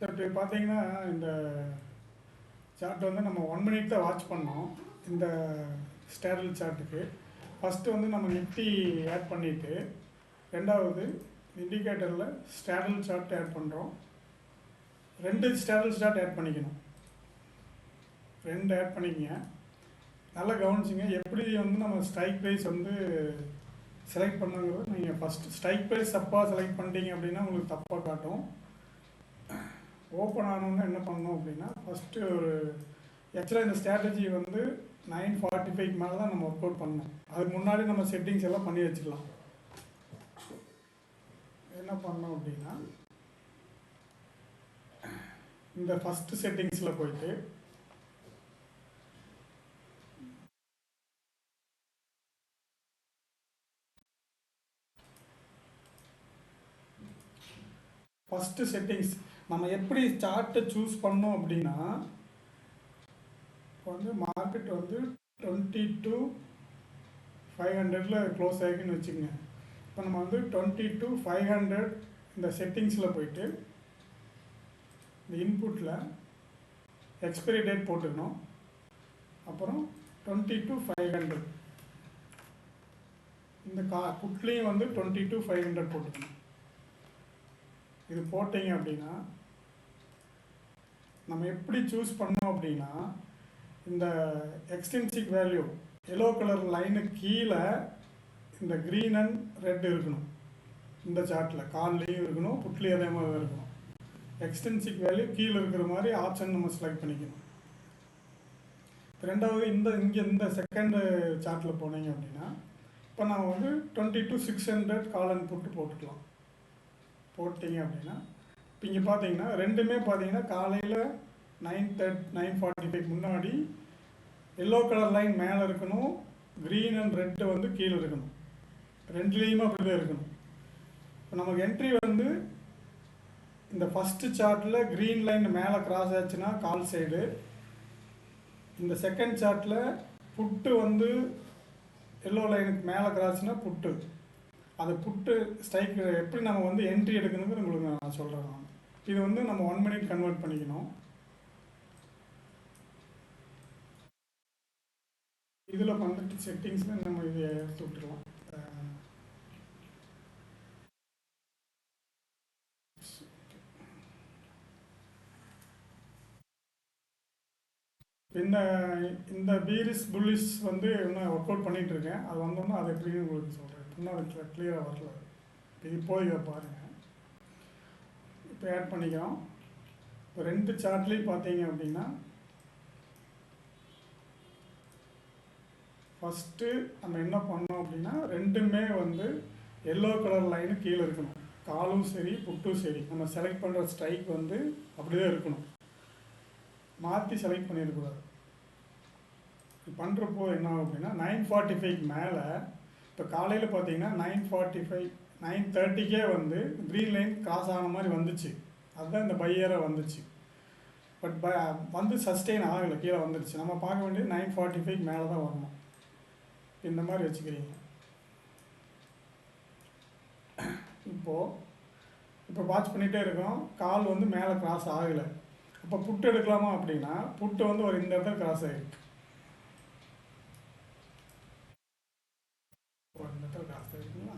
இப்போ பார்த்தீங்கன்னா இந்த சார்ட் வந்து நம்ம 1 மினிட் தான் வாட்ச் பண்ணோம். இந்த ஸ்டேரல் சார்ட்டுக்கு ஃபஸ்ட்டு வந்து நம்ம நிஃப்டி ஆட் பண்ணிவிட்டு ரெண்டாவது இண்டிகேட்டரில் ஸ்டேரல் சார்ட் ஆட் பண்ணுறோம். 2 ஸ்டேரல் சார்ட் ஆட் பண்ணிக்கணும். 2 ஆட் பண்ணிக்கங்க. நல்லா கவனிச்சிங்க. எப்படி வந்து நம்ம ஸ்ட்ரைக் ப்ரைஸ் வந்து செலக்ட் பண்ணுங்கிறது நீங்கள் ஃபஸ்ட்டு ஸ்ட்ரைக் ப்ரைஸ் தப்பாக செலக்ட் பண்ணிட்டீங்க அப்படின்னா உங்களுக்கு தப்பாக காட்டும். ஓப்பன் ஆனோன்னு என்ன பண்ணணும் அப்படின்னா ஃபஸ்ட்டு ஒரு ஆக்சுவலாக இந்த ஸ்ட்ராட்டஜி வந்து 9:45 மேலே தான் நம்ம ஒர்க் அவுட் பண்ணணும். அதுக்கு முன்னாடி நம்ம செட்டிங்ஸ் எல்லாம் பண்ணி வச்சுக்கலாம். என்ன பண்ணோம் அப்படின்னா இந்த ஃபஸ்ட்டு செட்டிங்ஸில் போயிட்டு ஃபஸ்ட்டு செட்டிங்ஸ் நம்ம எப்படி சார்ட்டை சூஸ் பண்ணோம் அப்படின்னா இப்போ வந்து மார்க்கெட் வந்து 22,500 க்ளோஸ் ஆகிக்குன்னு வச்சுக்கோங்க. இப்போ நம்ம வந்து 22,500 இந்த செட்டிங்ஸில் போயிட்டு இந்த இன்புட்டில் எக்ஸ்பைரி டேட் போட்டுக்கணும். அப்புறம் 22,500 இந்த புட்லேயும் வந்து 22,500 போட்டுக்கணும். இது போட்டிங்க அப்படின்னா நம்ம எப்படி சூஸ் பண்ணோம் அப்படின்னா இந்த எக்ஸ்டென்சிக் வேல்யூ எல்லோ கலர் லைனுக்கு கீழே இந்த க்ரீன் அண்ட் ரெட் இருக்கணும். இந்த சார்ட்டில் கால்லையும் இருக்கணும், புட்லேயும் அதே மாதிரி தான் இருக்கணும். எக்ஸ்டென்சிக் வேல்யூ கீழே இருக்கிற மாதிரி ஆப்ஷன் நம்ம செலக்ட் பண்ணிக்கணும். ரெண்டாவது இந்த செகண்ட் சார்ட்டில் போனீங்க அப்படின்னா இப்போ நான் வந்து 22,600 கால் அண்ட் புட்டு போட்டுக்கலாம். போட்டிங்க அப்படின்னா இப்போ இங்கே பார்த்தீங்கன்னா ரெண்டுமே பார்த்தீங்கன்னா காலையில் 9:45 முன்னாடி எல்லோ கலர் லைன் மேலே இருக்கணும், க்ரீன் அண்ட் ரெட்டு வந்து கீழே இருக்கணும். ரெண்டுலேயுமே அப்படி தான் இருக்கணும். இப்போ நமக்கு என்ட்ரி வந்து இந்த ஃபஸ்ட்டு சார்ட்டில் க்ரீன் லைன் மேலே கிராஸ் ஆச்சுன்னா கால் சைடு, இந்த செகண்ட் சார்ட்டில் புட்டு வந்து எல்லோ லைனுக்கு மேலே கிராஸ்னா புட்டு. அது புட்டு ஸ்ட்ரைக் எப்படி நம்ம வந்து என்ட்ரி எடுக்கணுங்கிறது உங்களுக்கு நான் சொல்கிறேன். இது வந்து நம்ம 1 மினிட் கன்வெர்ட் பண்ணிக்கணும். இதில் வந்துட்டு செட்டிங்ஸில் நம்ம இதை எடுத்து விட்டுருவோம். இந்த பீரிஸ் புல்லிஸ் வந்து இன்னும் ஒர்க் அவுட் பண்ணிகிட்டு இருக்கேன். அது வந்தோம்னா அது எப்படின்னு உங்களுக்கு சொல்கிறேன். இன்னும் அது கிளியராக வரல. இது போய் இதை பாருங்கள். இப்போ ஆட் பண்ணிக்கிறோம். இப்போ 2 சார்ட்லேயும் பார்த்தீங்க அப்படின்னா ஃபஸ்ட்டு நம்ம என்ன பண்ணோம் அப்படின்னா ரெண்டுமே வந்து எல்லோ கலர் லைனு கீழே இருக்கணும். காலும் சரி புட்டும் சரி நம்ம செலக்ட் பண்ணுற ஸ்ட்ரைக் வந்து அப்படி தான் இருக்கணும். மாற்றி செலக்ட் பண்ணிடக்கூடாது. இது பண்ணுறப்போ என்ன ஆகும் அப்படின்னா 9:45 மேலே இப்போ காலையில் பார்த்தீங்கன்னா 9:45 9:30 வந்து க்ரீன் லைன் கிராஸ் ஆன மாதிரி வந்துச்சு. அதுதான் இந்த பையராக வந்துச்சு. பட் வந்து சஸ்டெயின் ஆகலை, கீழே வந்துடுச்சு. நம்ம பார்க்க வேண்டியது 9:45 மேலே தான் வரணும். இந்த மாதிரி வச்சுக்கிறீங்க. இப்போ வாட்ச் பண்ணிகிட்டே இருக்கோம். கால் வந்து மேலே கிராஸ் ஆகலை. அப்போ புட்டு எடுக்கலாமா அப்படின்னா புட்டு வந்து ஒரு இந்த இடத்துல கிராஸ் ஆகிருக்கு. ஒரு இந்த இடத்துல கிராஸ் ஆகிருக்குங்களா?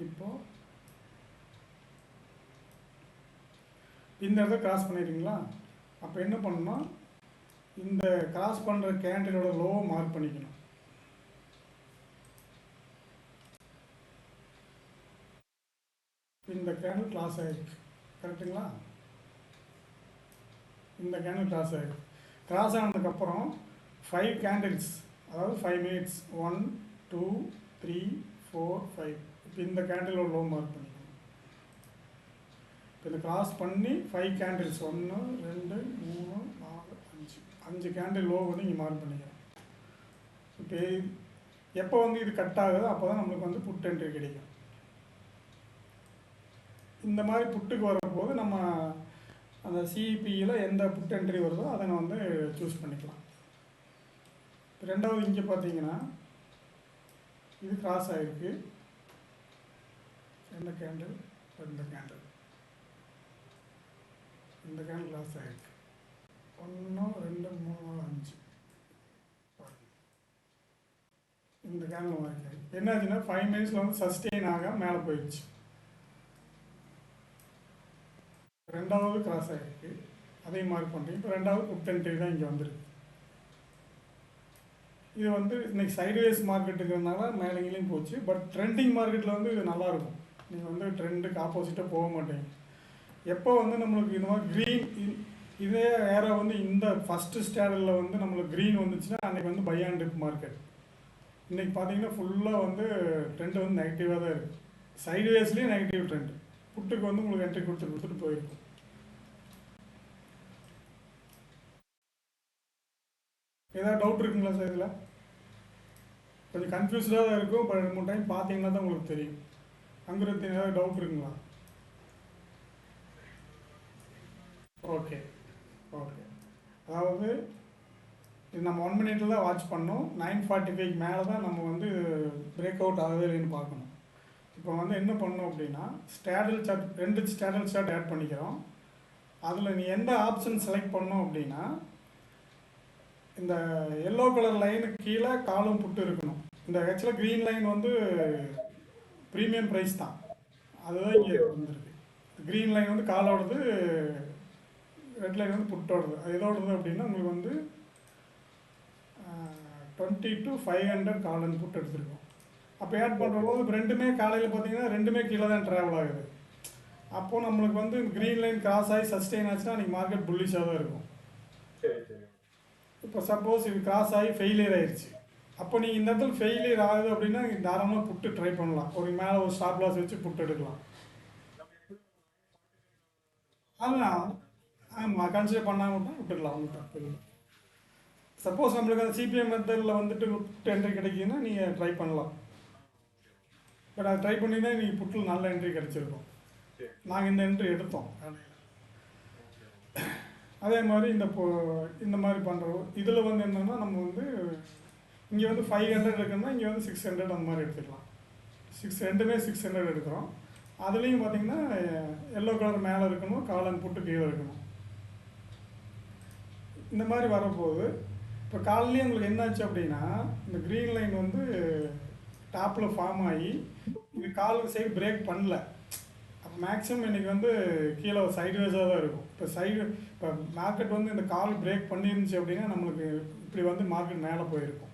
இப்போ இந்த இடத்துல கிராஸ் பண்ணிடுறீங்களா? அப்போ என்ன பண்ணணும், இந்த கிராஸ் பண்ணுற கேண்டிலோட லோவை மார்க் பண்ணிக்கணும். இந்த கேண்டில் கிராஸ் ஆகிருக்கு, கரெக்டுங்களா? இந்த கேண்டில் கிராஸ் ஆகிருக்கு. கிராஸ் ஆனதுக்கப்புறம் 5 கேண்டில்ஸ், அதாவது 5 மினிட்ஸ் 1 2 3 4 5. இப்போ இந்த கேண்டிலோட லோ மார்க் பண்ணிக்கணும். இப்போ இதை கிராஸ் பண்ணி 5 கேண்டில்ஸ் 1 2 3 4 5 கேண்டில் லோ வந்து இங்கே மார்க் பண்ணிக்கிறோம். இப்போ எப்போ வந்து இது கட் ஆகுதோ அப்போ தான் நம்மளுக்கு வந்து புட் என்ட்ரி கிடைக்கும். இந்த மாதிரி புட்டுக்கு வரும்போது நம்ம அந்த சிஇபியில் எந்த புட் என்ட்ரி வருதோ அதை நான் வந்து சூஸ் பண்ணிக்கலாம். ரெண்டாவது இங்கே பார்த்தீங்கன்னா இது கிராஸ் ஆகிருக்கு, இந்த கேண்டில் இந்த கேண்டில் இந்த கேண்டில் கிராஸ் ஆகிருக்கு. 1 2 3 5 இந்த கேண்டில் மாதிரி என்னாச்சுன்னா 5 மினிட்ஸில் வந்து சஸ்டெயின் ஆக மேலே போயிடுச்சு. ரெண்டாவது கிராஸ் ஆகிருக்கு, அதையும் மார்க் பண்ணுறேன். இப்போ ரெண்டாவது புட் என்ட்ரி தான் இங்கே வந்துருக்கு. இது வந்து இன்னைக்கு சைட்வேஸ் மார்க்கெட்டுங்கிறதுனால மேலேங்களையும் போச்சு. பட் ட்ரெண்டிங் மார்க்கெட்டில் வந்து இது நல்லாயிருக்கும். நீங்கள் வந்து ட்ரெண்டுக்கு ஆப்போசிட்டாக போக மாட்டீங்க. எப்போ வந்து நம்மளுக்கு இந்த மாதிரி க்ரீன் இதே ஏரோ வந்து இந்த ஃபஸ்ட்டு ஸ்டேடலில் வந்து நம்மளுக்கு க்ரீன் வந்துச்சுன்னா அன்றைக்கி வந்து பை அண்ட் டிப் மார்க்கெட். இன்றைக்கி பார்த்தீங்கன்னா ஃபுல்லாக வந்து ட்ரெண்டு வந்து நெகட்டிவாக தான் இருக்குது. சைட்வேஸ்லேயும் நெகட்டிவ் ட்ரெண்டு. புட்டுக்கு வந்து உங்களுக்கு என்ட்ரி கொடுத்துட்டு போயிருக்கும். ஏதாவது டவுட் இருக்குங்களா சார்? இதில் கொஞ்சம் கன்ஃபியூஸ்டாக தான் இருக்கும். பட் 2 3 டைம் பார்த்தீங்கன்னா தான் உங்களுக்கு தெரியும். அங்குறது ஏதாவது டவுட் இருக்குங்களா? Okay okay. அதாவது இது நம்ம 1 மினிட்டில் தான் வாட்ச் பண்ணோம். 9:45 மேலே தான் நம்ம வந்து பிரேக் அவுட் ஆகுது இல்லைன்னு பார்க்கணும். இப்போ வந்து என்ன பண்ணோம் அப்படின்னா ஸ்டேடல் சார்ட் 2 ஸ்டேடல் சார்ட் ஆட் பண்ணிக்கிறோம். அதில் நீ எந்த ஆப்ஷன் செலக்ட் பண்ணோம் அப்படின்னா இந்த எல்லோ கலர் லைனுக்கு கீழே காலம் புட்டு இருக்கணும். இந்த ஆக்சுவலாக க்ரீன் லைன் வந்து ப்ரீமியம் ப்ரைஸ் தான், அதுதான் இங்கே வந்துருக்கு. க்ரீன் லைன் வந்து காலோடது, ரெட் லைன் வந்து புட்டோடது. அது எதோடது அப்படின்னா உங்களுக்கு வந்து 20 to 500 காலன் புட் எடுத்துருக்கோம். அப்போ ஆட் பண்ணுறபோது இப்போ ரெண்டுமே காலையில் பார்த்தீங்கன்னா ரெண்டுமே கீழே தான் ட்ராவல் ஆகுது. அப்போது நம்மளுக்கு வந்து க்ரீன் லைன் கிராஸ் ஆகி சஸ்டெயின் ஆச்சுன்னா அன்றைக்கி மார்க்கெட் புல்லிஷாக தான் இருக்கும். இப்போ சப்போஸ் இது கிராஸ் ஆகி ஃபெயிலியர் ஆயிடுச்சு, அப்போ நீங்கள் இந்த இடத்துல ஃபெயிலியர் ஆகுது அப்படின்னா நீங்கள் தாராளமாக புட்டு ட்ரை பண்ணலாம். ஒரு மேலே ஒரு ஸ்டாப் லாஸ் வச்சு புட்டு எடுக்கலாம். அதுதான், ஆமாம், கன்சிடர் பண்ணாமல் தான் விட்டுக்கலாம், ஒன்றும் தப்பு இல்லை. சப்போஸ் நம்மளுக்கு அந்த சிபிஎம் மெத்தடில் வந்துட்டு புட்டு என்ட்ரி கிடைக்குதுன்னா நீங்கள் ட்ரை பண்ணலாம். பட் அதை ட்ரை பண்ணி தான் நீங்கள் புட்டில் நல்ல என்ட்ரி கிடச்சிருக்கும். நாங்கள் இந்த என்ட்ரி எடுத்தோம். அதே மாதிரி இந்த மாதிரி பண்ணுறோம். இதில் வந்து என்னென்னா நம்ம வந்து இங்கே வந்து 500 இருக்குன்னா இங்கே வந்து 600 அந்த மாதிரி எடுத்துக்கலாம். ரெண்டுமே 600 எடுக்கிறோம். அதுலேயும் பார்த்தீங்கன்னா எல்லோ கலர் மேலே இருக்கணும், காலன் புட்டு கீழே இருக்கணும். இந்த மாதிரி வரப்போகுது. இப்போ காலையிலேயே உங்களுக்கு என்னாச்சு அப்படின்னா இந்த க்ரீன் லைன் வந்து டாப்பில் ஃபார்ம் ஆகி இது கால் சைடு பிரேக் பண்ணல. அப்போ மேக்ஸிமம் இன்றைக்கி வந்து கீழே சைட்வேஸாக தான் இருக்கும். இப்போ மார்க்கெட் வந்து இந்த கால் பிரேக் பண்ணிருந்துச்சு அப்படின்னா நம்மளுக்கு இப்படி வந்து மார்க்கெட் மேலே போயிருக்கும்.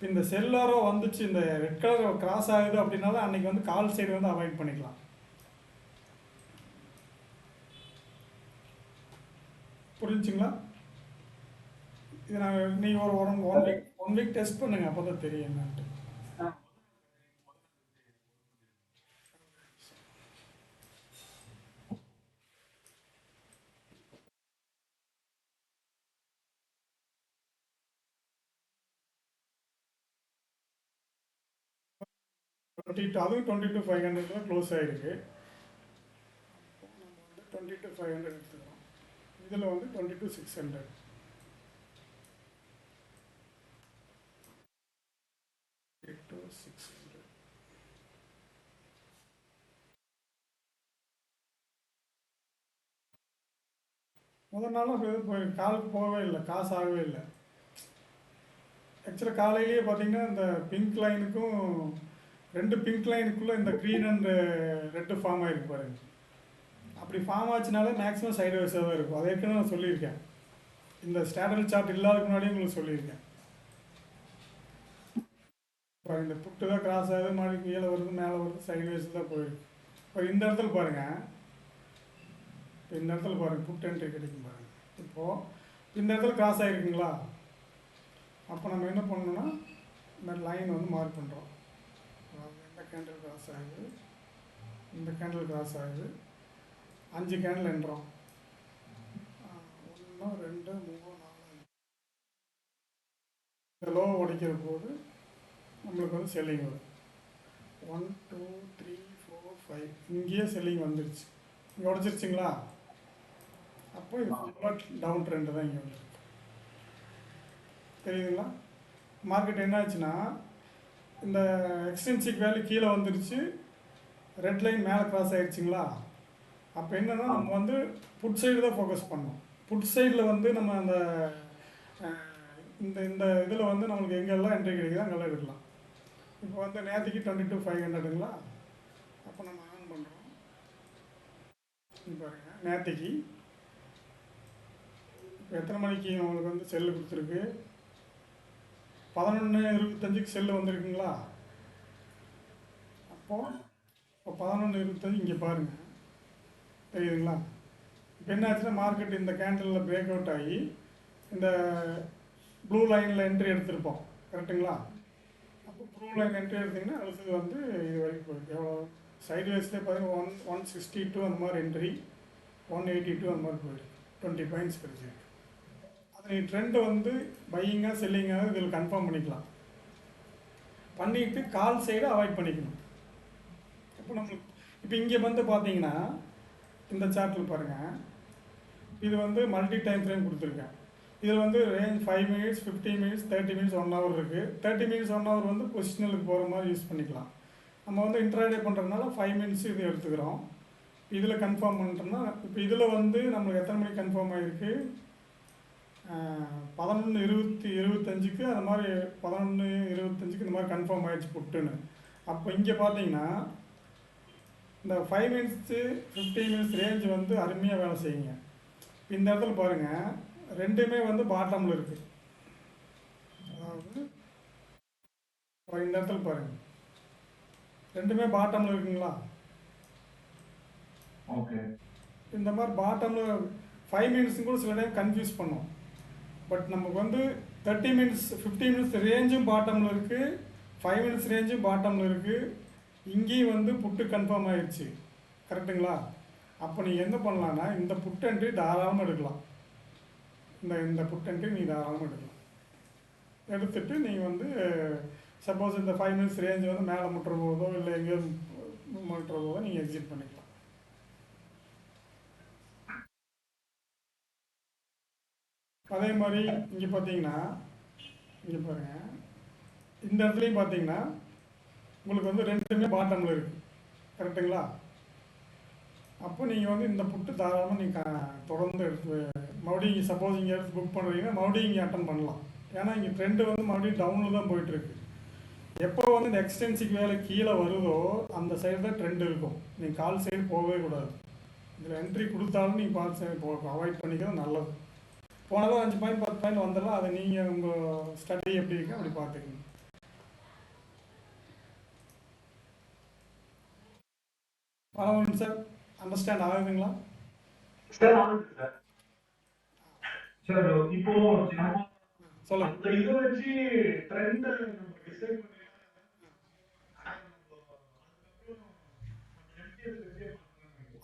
இந்த செல்லாரோ வந்துச்சு, இந்த ரெட் கலர் கிராஸ் ஆகுது அப்படின்னால அன்றைக்கி வந்து கால் சைடு வந்து அவாய்ட் பண்ணிக்கலாம். புரிஞ்சுங்களா? இது நான் நீங்கள் ஒரு ஒன் வீக் டெஸ்ட் பண்ணுங்கள், அப்போ தான் தெரியும் என்னன்ட்டு. அதுவும் 20 to 500 தான் க்ளோஸ் ஆகிருக்கு. நம்ம வந்து 20 to 500 எடுத்துக்கிறோம். இதில் வந்து 20 to 600. முதல் நாளும் காலுக்கு போகவே இல்லை, காசு ஆகவே இல்லை. ஆக்சுவலாக காலையிலேயே பார்த்தீங்கன்னா இந்த பிங்க் லைனுக்கும் 2 பிங்க் லைனுக்குள்ளே இந்த க்ரீன் அண்ட் ரெட்டு ஃபார்ம் ஆகிருக்கு பாருங்க. அப்படி ஃபார்ம் ஆச்சுனாலே மேக்ஸிமம் சைட்வேஸாக தான் இருக்கும். அதை ஏற்கனவே நான் சொல்லியிருக்கேன். இந்த ஸ்டாண்டர்ட் சார்ட் இல்லாததுக்கு முன்னாடியே உங்களுக்கு சொல்லியிருக்கேன். இப்போ இந்த புட்டு தான் கிராஸ் ஆகுது, மறுபடியும் கீழே வருது, மேலே வருது, சைட்வேஸ் தான் போயிருக்கு. இப்போ இந்த இடத்துல பாருங்கள், இந்த இடத்துல பாருங்கள் புட்டு என்ட்ரி கிடைக்கும் பாருங்கள். இப்போது இந்த இடத்துல கிராஸ் ஆகிருக்குங்களா? அப்போ நம்ம என்ன பண்ணணும்னா இந்த லைன் வந்து மார்க் பண்ணுறோம். இந்த கேண்டில் கிராஸ் ஆகுது, இந்த கேண்டில் கிராஸ் ஆகுது, 5 கேண்டில் எண்ணுறோம். 1 2 3 4 இந்த லோ உடைக்கிற போது நம்மளுக்கு வந்து செல்லிங் வரும். 1 2 3 4 5 இங்கேயே செல்லிங் வந்துருச்சு. இங்கே உடச்சிருச்சிங்களா? அப்போ இது ஃபுல்லாக டவுன் ட்ரெண்டு தான் இங்கே வந்துருக்கு. தெரியுதுங்களா? மார்க்கெட் என்ன ஆச்சுன்னா இந்த எக்ஸ்டென்சிக் வேல்யூ கீழே வந்துருச்சு, ரெட் லைன் மேலே கிராஸ் ஆயிடுச்சுங்களா? அப்போ என்னென்னா நம்ம வந்து புட் சைடு தான் ஃபோக்கஸ் பண்ணோம். புட் சைடில் வந்து நம்ம அந்த இந்த இந்த இதில் வந்து நம்மளுக்கு எங்கெல்லாம் என்ட்ரி கிடைக்குதோ அங்கெல்லாம் எடுக்கலாம். இப்போ வந்து நேற்றுக்கு 22,500ங்களா? அப்போ நம்ம ஆன் பண்ணுறோம். பாருங்கள், நேற்றுக்கு இப்போ எத்தனை மணிக்கு உங்களுக்கு வந்து செல்லு கொடுத்துருக்கு? 11:25க்கு செல்லு வந்திருக்குங்களா? அப்போது இப்போ 11:25 இங்கே பாருங்கள், தெரியுதுங்களா? இப்போ என்ன ஆச்சுன்னா மார்க்கெட் இந்த கேண்டலில் பிரேக் அவுட் ஆகி இந்த ப்ளூ லைனில் என்ட்ரி எடுத்திருப்போம், கரெக்டுங்களா? அப்போ ப்ளூ லைன் என்ட்ரி எடுத்திங்கன்னா அடுத்தது வந்து இது வரைக்கும் போயிருக்கு. எவ்வளோ சைடு வேஸ்லேயே பார்த்தீங்கன்னா 162 அந்த மாதிரி என்ட்ரி, 182 அந்த மாதிரி போயிருக்கு. 20 பாயிண்ட்ஸ் கிடைச்சிருக்கு. அது நீ ட்ரெண்டை வந்து பையிங்காக செல்லிங்காக இதில் கன்ஃபார்ம் பண்ணிக்கலாம். பண்ணிவிட்டு கால் சைடை அவாய்ட் பண்ணிக்கணும். இப்போ நம்மளுக்கு இப்போ இங்கே வந்து பார்த்தீங்கன்னா இந்த சார்ட்டில் பாருங்கள், இது வந்து மல்டி டைம் ஃப்ரேம் கொடுத்துருக்கேன். இதில் வந்து range 5 minutes, 15 minutes, 30 minutes, 1 hour இருக்குது. 30 மினிட்ஸ் 1 ஹவர் வந்து பொசிஷனலுக்கு போகிற மாதிரி யூஸ் பண்ணிக்கலாம். நம்ம வந்து இன்ட்ராடே பண்ணுறதுனால 5 மினிட்ஸ் இது எடுத்துக்கிறோம். இதில் கன்ஃபார்ம் பண்ணிட்டோம்னா இப்போ இதில் வந்து நம்மளுக்கு எத்தனை மணிக்கு கன்ஃபார்ம் ஆகிருக்கு? 11:25க்கு அது மாதிரி 11:25க்கு இந்த மாதிரி கன்ஃபார்ம் ஆகிடுச்சு புட்டுன்னு. அப்போ இங்கே பார்த்தீங்கன்னா இந்த 5 மினிட்ஸு 15 மினிட்ஸ் ரேஞ்ச் வந்து அருமையாக வேலை செய்யுங்க. இந்த இடத்துல பாருங்கள், ரெண்டுமே வந்து பாட்டமில் இருக்குது. அதாவது இந்த இடத்துல பாருங்கள், ரெண்டுமே பாட்டமில் இருக்குங்களா? ஓகே. இந்த மாதிரி பாட்டமில் 5 மினிட்ஸும் கூட சில டைம் கன்ஃபியூஸ் பண்ணும். பட் நமக்கு வந்து 30 மினிட்ஸ் 15 மினிட்ஸ் ரேஞ்சும் பாட்டமில் இருக்குது, 5 மினிட்ஸ் ரேஞ்சும் பாட்டமில் இருக்குது. இங்கேயும் வந்து புட்டு கன்ஃபார்ம் ஆகிடுச்சு, கரெக்டுங்களா? அப்போ நீங்கள் என்ன பண்ணலான்னா இந்த புட் என்ட்ரி தாராளமாக எடுக்கலாம். இந்த புட் என்ட்ரி நீங்கள் தாராளமாக எடுக்கலாம். எடுத்துகிட்டு நீங்கள் வந்து சப்போஸ் இந்த 5 மினிட்ஸ் ரேஞ்சு வந்து மேலே முட்டுற போதோ இல்லை எங்கேயாவது முட்டுற போதோ நீங்கள் எக்ஸிட் பண்ணிக்கலாம். அதே மாதிரி இங்கே பார்த்தீங்கன்னா, இங்கே பாருங்கள், இந்த இடத்துலையும் பார்த்தீங்கன்னா உங்களுக்கு வந்து ரெண்டுமே பாட்டமில் இருக்குது, கரெக்டுங்களா? அப்போ நீங்கள் வந்து இந்த புட்டு தாராளமாக நீங்கள் தொடர்ந்து எடுத்து மறுபடியும் சப்போஸ் இங்கே எடுத்து புக் பண்ணுறீங்கன்னா மறுபடியும் இங்கே அட்டன் பண்ணலாம். ஏன்னா இங்கே ட்ரெண்டு வந்து மறுபடியும் டவுனில் தான் போயிட்டுருக்கு. எப்போ வந்து இந்த எக்ஸ்டென்சிக் வேலை கீழே வருதோ அந்த சைடு தான் ட்ரெண்ட் இருக்கும். நீங்கள் கால் சைடு போகவே கூடாது. இதில் என்ட்ரி கொடுத்தாலும் நீங்கள் கால் சைடு அவாய்ட் பண்ணிக்கிறது நல்லது. போனதும் 5 பாயிண்ட் 10 பாயிண்ட் வந்துடலாம். அதை நீங்கள் உங்கள் ஸ்டடி எப்படி இருக்கு அப்படி பார்த்துக்கணும். பரவாயில்ல சார், அண்டர்ஸ்டாண்ட் ஆகுதுங்களா? சார் இப்போ சொல்லுங்க. அந்த இதை வச்சு ட்ரெண்ட் டிசைட் பண்ணி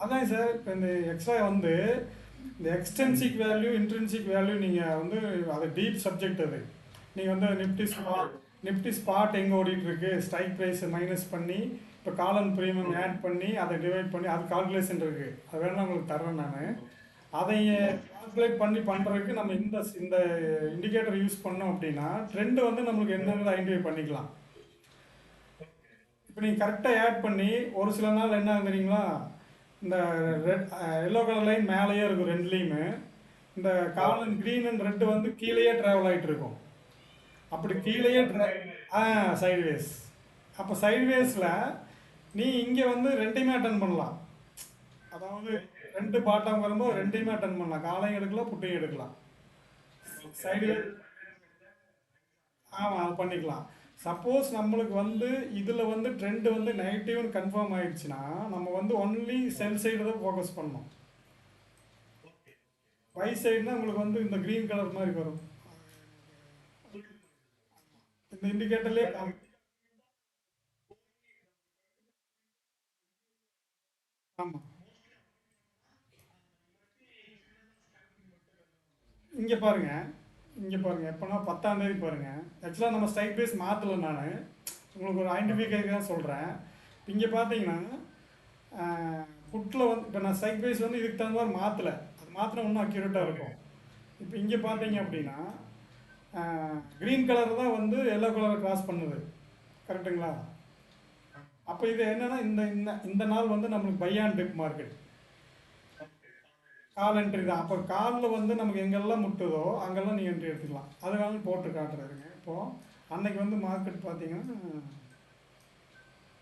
அதான் சார், இப்போ இந்த எக்ஸ்ட்ரா வந்து இந்த எக்ஸ்டென்சிக் வேல்யூ இன்ட்ரென்சிக் வேல்யூ நீங்கள் வந்து அது டீப் சப்ஜெக்ட். அது நீங்கள் வந்து நிஃப்டி ஸ்பாட் எங்கே ஓடிட்டுருக்கு, ஸ்ட்ரைக் ப்ரைஸை மைனஸ் பண்ணி இப்போ காலன் ப்ரீமியம் ஆட் பண்ணி அதை டிவைட் பண்ணி அது கால்குலேஷன் இருக்குது. அது வேணால் உங்களுக்கு தர்றேன் நான். அதை கால்குலேட் பண்ணி பண்ணுறதுக்கு நம்ம இந்த இண்டிகேட்டர் யூஸ் பண்ணோம் அப்படின்னா ட்ரெண்டு வந்து நம்மளுக்கு என்னென்னு ஐடென்டிஃபை பண்ணிக்கலாம். இப்போ நீங்கள் கரெக்டாக ஆட் பண்ணி ஒரு சில நாள் என்ன தெரியுங்களா, இந்த ரெட் எல்லோ கலர் லைன் மேலேயே இருக்கும் ரெண்டுலேயுமே, இந்த காலன் க்ரீன் அண்ட் ரெட்டு வந்து கீழேயே ட்ராவல் ஆகிட்டு இருக்கும். அப்படி கீழேயே சைட்வேஸ். அப்போ சைட்வேஸில் நீ இங்கே வந்து ரெண்டையுமே அட்டன் பண்ணலாம். அதாவது ரெண்டு பாட்டம் வரும்போது ரெண்டையுமே அட்டன் பண்ணலாம். காலையும் எடுக்கலாம், புட்டையும் எடுக்கலாம். சைடுவேஸ் ஆமாம், அது பண்ணிக்கலாம். சப்போஸ் நம்மளுக்கு வந்து இதில் வந்து ட்ரெண்டு வந்து நெகட்டிவ்னு கன்ஃபார்ம் ஆயிடுச்சுன்னா நம்ம வந்து ஒன்லி செல் சைடு தான் ஃபோக்கஸ் பண்ணணும். பை சைடுனா உங்களுக்கு வந்து இந்த க்ரீன் கலர் மாதிரி வரும். இந்த இண்டிகேட்டர்லேயே ஆமாம். இங்கே பாருங்கள், எப்போனா 10ஆம் தேதி பாருங்கள். ஆக்சுவலாக நம்ம ஸ்ட்ரைக் பேஸ் மாற்றலை. நான் உங்களுக்கு ஒரு ஐடென்டிஃபிகேஷன் தான் சொல்கிறேன். இங்கே பார்த்தீங்கன்னா புட்டில் வந்து இப்போ நான் ஸ்ட்ரைக் பேஸ் வந்து இதுக்கு தகுந்த மாதிரி மாற்றலை. அது மாத்திரம் இன்னும் அக்யூரேட்டாக இருக்கும். இப்போ இங்கே பார்த்தீங்க அப்படின்னா க்ரீன் கலர் தான் வந்து எல்லோ கலரை கிராஸ் பண்ணுது. கரெக்டுங்களா? அப்போ இது என்னென்னா இந்த இந்த இந்த நாள் வந்து நம்மளுக்கு buy and dip market, call entry தான். அப்போ காலில் வந்து நமக்கு எங்கெல்லாம் முட்டுதோ அங்கெல்லாம் நீங்கள் என்ட்ரி எடுத்துக்கலாம். அதனால போட்டு காட்டுறாருங்க. இப்போது அன்னைக்கு வந்து மார்க்கெட் பார்த்தீங்கன்னா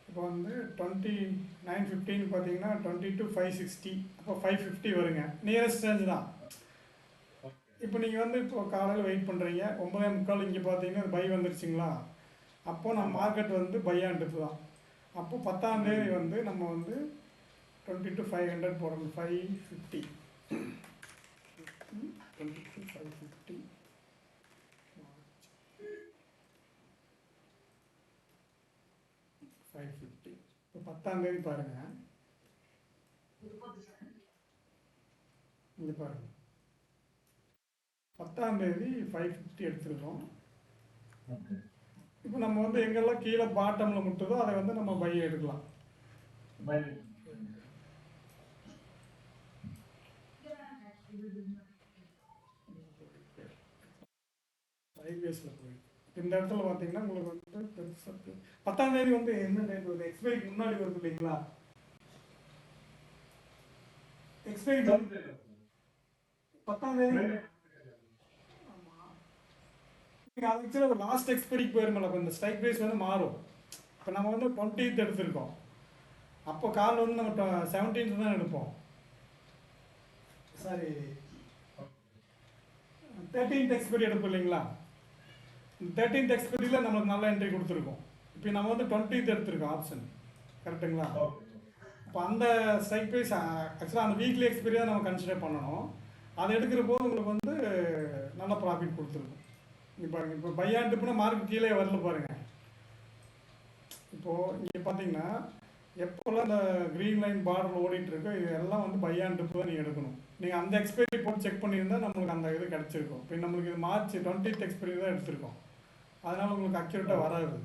இப்போ வந்து 29:15 பார்த்தீங்கன்னா 22,560, அப்போ 550 வருங்க. நியரஸ்ட் ரேஞ்ச் தான். இப்போ நீங்கள் வந்து இப்போ காலையில் வெயிட் பண்ணுறீங்க, 9:45 இங்கே பார்த்தீங்கன்னா பை வந்துருச்சுங்களா? அப்போது நம்ம மார்க்கெட் வந்து பை அண்ட் டிப் தான். அப்போது 10ஆம் தேதி வந்து நம்ம வந்து 22,500 போடணும். 550 22,550 550. இப்போ 10ஆம் தேதி பாருங்கள், இங்கே பாருங்கள் 10ஆம் தேதி 550 எடுத்துருக்கோம். இப்போ நம்ம வந்து எங்கெல்லாம் கீழே பாட்டமில் முட்டுதோ அதை வந்து நம்ம பை எடுக்கலாம். சைட்வேஸில் போயிருக்கு. இந்த இடத்துல பார்த்தீங்கன்னா உங்களுக்கு வந்து பெருசாக 10ஆம் தேதி வந்து என்ன டேட் வருது? எக்ஸ்பைரிக்கு முன்னாடி வருது இல்லைங்களா? எக்ஸ்பைரி 10ஆம் தேதி. ஆமாம், நீங்கள் அது ஆக்சுவலாக ஒரு லாஸ்ட் எக்ஸ்பைரிக்கு போயிருமில்ல. அப்போ இந்த ஸ்ட்ரைக் ப்ரைஸ் வந்து மாறும். இப்போ நம்ம வந்து 20th எடுத்திருக்கோம், அப்போ கால் வந்து நம்ம 17th தான் எடுப்போம். சாரி, 13th எக்ஸ்பைரி எடுப்போம் இல்லைங்களா? 13th எக்ஸ்பைரியில் நம்மளுக்கு நல்ல என்ட்ரி கொடுத்துருக்கோம். இப்போ நம்ம வந்து 20th எடுத்திருக்கோம் ஆப்ஷன். கரெக்டுங்களா? இப்போ அந்த ஸ்ட்ரைக் ப்ரைஸ் ஆக்சுவலாக அந்த வீக்லி எக்ஸ்பைரி தான் நம்ம கன்சிடர் பண்ணணும். அதை எடுக்கிற போது உங்களுக்கு வந்து நல்ல ப்ராஃபிட் கொடுத்துருக்கும். இப்போ பாருங்கள், இப்போ பை அண்ட் டிப்னா மார்க்கெட் கீழே வரல பாருங்கள். இப்போது இங்கே பார்த்தீங்கன்னா எப்போல்லாம் இந்த க்ரீன் லைன் பார்டர் ஓடிட்டு இருக்கோ இது எல்லாம் வந்து பை அண்ட் டிப் தான் நீங்கள் எடுக்கணும். நீங்கள் அந்த எக்ஸ்பைரி போட்டு செக் பண்ணியிருந்தால் நம்மளுக்கு அந்த இது கிடச்சிருக்கும். இப்போ நம்மளுக்கு இது மார்ச் 20th எக்ஸ்பைரி தான் எடுத்திருக்கோம், அதனால் உங்களுக்கு அக்யூரேட்டாக வராது.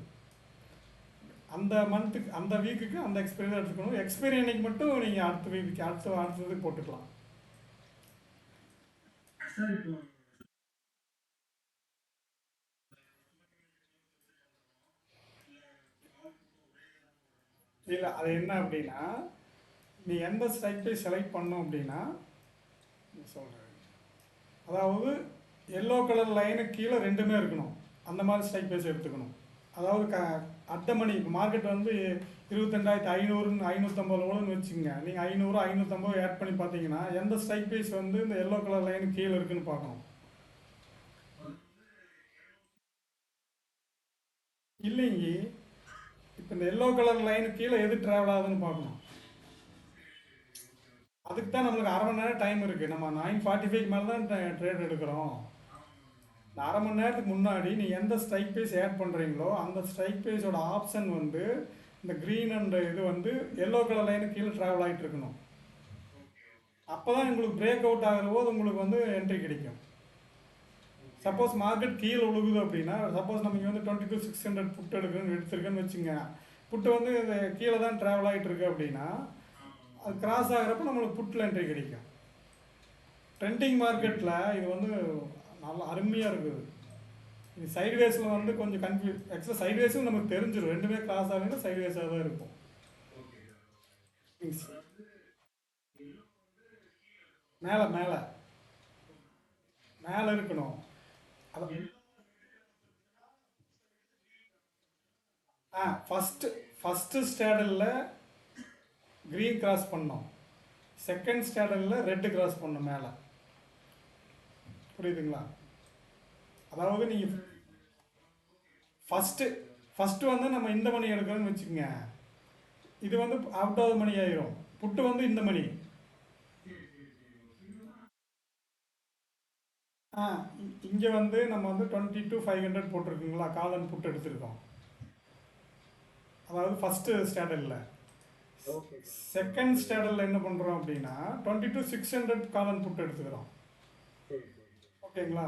அந்த மந்த்துக்கு அந்த வீக்குக்கு அந்த எக்ஸ்பைரி தான் எடுத்துக்கணும். எக்ஸ்பைரி அன்னைக்கு மட்டும் நீங்கள் அடுத்த வீக்கு அடுத்தது போட்டுக்கலாம். இல்லை, அது என்ன அப்படின்னா நீ எந்த ஸ்ட்ரைக் ப்ரைஸ் செலக்ட் பண்ணோம் அப்படின்னா சொல்கிறேன். அதாவது எல்லோ கலர் லைனுக்கு கீழே ரெண்டுமே இருக்கணும், அந்த மாதிரி ஸ்ட்ரைக் ப்ரைஸ் எடுத்துக்கணும். அதாவது அட் த மணி இப்போ மார்க்கெட் வந்து 22,500 550 வச்சுக்கோங்க. நீங்கள் 500 550 ஆட் பண்ணி பார்த்தீங்கன்னா எந்த ஸ்ட்ரைக் ப்ரைஸ் வந்து இந்த எல்லோ கலர் லைனுக்கு கீழே இருக்குன்னு பார்க்கணும். இல்லைங்க, இப்போ இந்த எல்லோ கலர் லைனுக்கு கீழே எது ட்ராவல் ஆகுதுன்னு பார்க்கணும். அதுக்கு தான் நம்மளுக்கு அரை மணி நேரம் டைம் இருக்குது. நம்ம 9:45 மேலே தான் ட்ரேட் எடுக்கிறோம். இந்த அரை மணி நேரத்துக்கு முன்னாடி நீங்கள் எந்த ஸ்ட்ரைக் ப்ரைஸ் ஆட் பண்ணுறீங்களோ அந்த ஸ்ட்ரைக் ப்ரைஸோட ஆப்ஷன் வந்து இந்த க்ரீன் அண்ட் இது வந்து எல்லோ கலர் லைனுக்கு கீழே ட்ராவல் ஆகிட்டு இருக்கணும். அப்போ தான் உங்களுக்கு பிரேக் அவுட் ஆகிற போது உங்களுக்கு வந்து என்ட்ரி கிடைக்கும். சப்போஸ் மார்க்கெட் கீழே விழுகுது அப்படின்னா, சப்போஸ் நம்ம இங்கே வந்து 22,600 புட்டு எடுத்துருக்குன்னு வச்சுங்க. புட்டு வந்து கீழே தான் ட்ராவல் ஆகிட்டு இருக்கு அப்படின்னா அது கிராஸ் ஆகிறப்ப நம்மளுக்கு புட்டில் என்ட்ரி கிடைக்கும். ட்ரெண்டிங் மார்க்கெட்டில் இது வந்து நல்லா அருமையாக இருக்குது. இது சைட்வேஸில் வந்து கொஞ்சம் ஆக்சுவலாக சைட்வேஸும் நமக்கு தெரிஞ்சிடும். ரெண்டுமே கிராஸ் ஆகுதுன்னா சைட்வேஸாக தான் இருக்கும். மேலே மேலே மேலே இருக்கணும். அதை ஃபஸ்ட்டு ஸ்டேடலில் க்ரீன் கிராஸ் பண்ணோம், செகண்ட் ஸ்டேடலில் ரெட்டு கிராஸ் பண்ணோம் மேலே. புரியுதுங்களா? அதாவது நீங்கள் ஃபஸ்ட்டு வந்து நம்ம இந்த மணி எடுக்கிறோன்னு வச்சுக்கோங்க, இது வந்து அவுட் ஆஃப் மணி ஆயிரும். புட்டு வந்து இந்த மணி. இங்கே வந்து நம்ம வந்து 22,500 போட்டிருக்குங்களா, காலன் புட்டு எடுத்திருக்கோம். அதாவது ஃபஸ்ட்டு ஸ்டேடலில். செகண்ட் ஸ்டேடலில் என்ன பண்ணுறோம் அப்படின்னா 22,600 காலன் புட்டு எடுத்துக்கிறோம். ஓகேங்களா?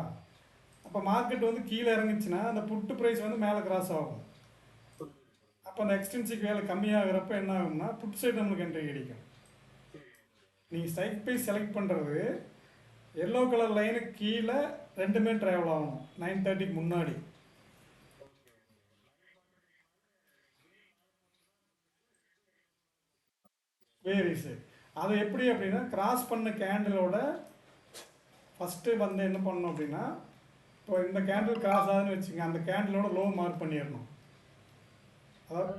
அப்போ மார்க்கெட் வந்து கீழே இறங்குச்சுன்னா அந்த புட்டு ப்ரைஸ் வந்து மேலே கிராஸ் ஆகும். அப்போ அந்த எக்ஸ்டென்சிக் வேலை கம்மியாகிறப்ப என்ன ஆகும்னா புட் சைடு நம்மளுக்கு என்ட்ரி கிடைக்கும். நீங்கள் ஸ்ட்ரைக் ப்ரைஸ் செலக்ட் பண்ணுறது எல்லோ கலர் லைனுக்கு கீழே ரெண்டுமே ட்ராவல் ஆகணும் 9:30க்கு முன்னாடி. வேரிஸு அது எப்படி அப்படின்னா கிராஸ் பண்ண கேண்டிலோட ஃபஸ்ட்டு வந்து என்ன பண்ணணும் அப்படின்னா, இப்போ இந்த கேண்டில் கிராஸ் ஆகுதுன்னு வச்சுங்க, அந்த கேண்டிலோட லோ மார்க் பண்ணிடணும். அதாவது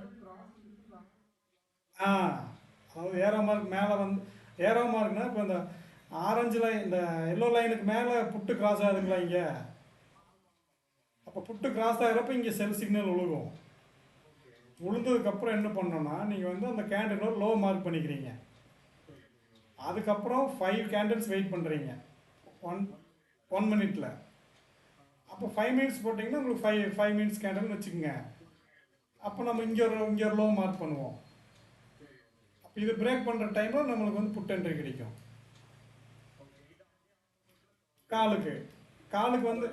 ஆ அதாவது ஏரோ மார்க் மேலே வந்து ஏரோ மார்க்னா இப்போ இந்த ஆரஞ்சு லைன் இந்த எல்லோ லைனுக்கு மேலே புட்டு கிராஸ் ஆகுதுங்களா இங்கே, அப்போ புட்டு கிராஸ் ஆகிறப்ப இங்கே செல் சிக்னல் விழுகும். விழுந்ததுக்கப்புறம் என்ன பண்ணோன்னா நீங்கள் வந்து அந்த கேண்டிலோட லோ மார்க் பண்ணிக்கிறீங்க. அதுக்கப்புறம் 5 கேண்டில்ஸ் வெயிட் பண்ணுறீங்க ஒன் 1 மினிட்ல. அப்போ 5 மினிட்ஸ் போட்டிங்கன்னா உங்களுக்கு 5 மினிட்ஸ் கேண்டில்னு வச்சுக்கோங்க. அப்போ நம்ம இங்கே ஒரு லோ மார்க் பண்ணுவோம். அப்போ இது பிரேக் பண்ணுற டைமில் நம்மளுக்கு வந்து புட் என்ட்ரி கிடைக்கும். காலுக்கு காலுக்கு வந்து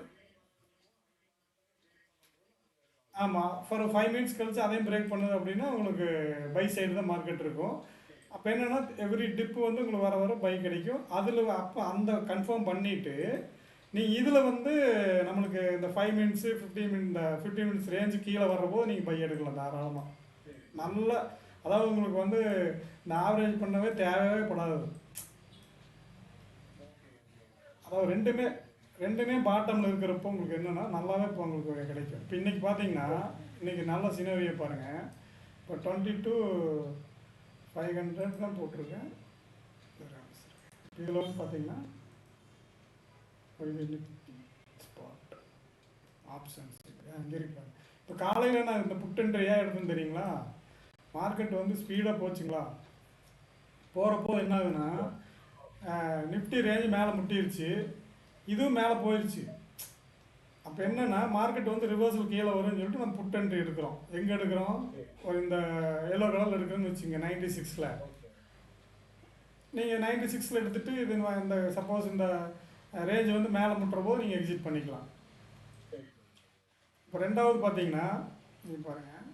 ஆமாம், ஃபார் 5 மினிட்ஸ் கழிச்சு அதையும் பிரேக் பண்ணுது அப்படின்னா உங்களுக்கு பை சைடு தான் மார்க்கெட் இருக்கும். அப்போ என்னென்னா எவ்ரி டிப்பு வந்து உங்களுக்கு வர வர பை கிடைக்கும். அதில் அப்போ அந்த கன்ஃபார்ம் பண்ணிவிட்டு நீங்கள் இதில் வந்து நம்மளுக்கு இந்த 5 மினிட்ஸு 15 மினிட் இந்த 15 மினிட்ஸ் ரேஞ்சு கீழே வர்றபோது நீங்கள் பை எடுக்கலாம் தாராளமாக. நல்ல அதாவது உங்களுக்கு வந்து இந்த ஆவரேஜ் பண்ணவே தேவையே படாது. அதாவது ரெண்டுமே பாட்டமில் இருக்கிறப்போ உங்களுக்கு என்னென்னா நல்லாவே இப்போ உங்களுக்கு கிடைக்கும். இப்போ இன்றைக்கி பார்த்தீங்கன்னா இன்றைக்கி நல்ல சினரியை பாருங்கள். இப்போ 22,500 தான் போட்டிருக்கேன். இதில் வந்து பார்த்தீங்கன்னா ஸ்பாட் ஆப்ஷன்ஸ் அங்கே இருப்பாங்க. இப்போ காலையில் நான் இந்த புட்டென்ட்ரி ஏன் எடுத்தேன்னு தெரியுங்களா, மார்க்கெட் வந்து ஸ்பீடாக போச்சுங்களா, போகிறப்போ என்ன ஆகுதுன்னா நிஃப்டி ரேஞ்சு மேலே முட்டிருச்சு, இதுவும் மேலே போயிடுச்சு. அப்போ என்னென்னா மார்க்கெட் வந்து ரிவர்சல் கீழே வரும்னு சொல்லிட்டு நம்ம புட் என்ட்ரி எடுக்கிறோம். எங்கே எடுக்கிறோம், ஒரு இந்த எல்லோ கலரில் எடுக்கிறோன்னு வச்சுங்க 96ல். நீங்கள் 96ல் எடுத்துகிட்டு இது இந்த சப்போஸ் இந்த ரேஞ்ச் வந்து மேலே முட்டுற போது நீங்கள் எக்ஸிட் பண்ணிக்கலாம். இப்போ ரெண்டாவது பார்த்தீங்கன்னா நீங்கள் பாருங்கள்,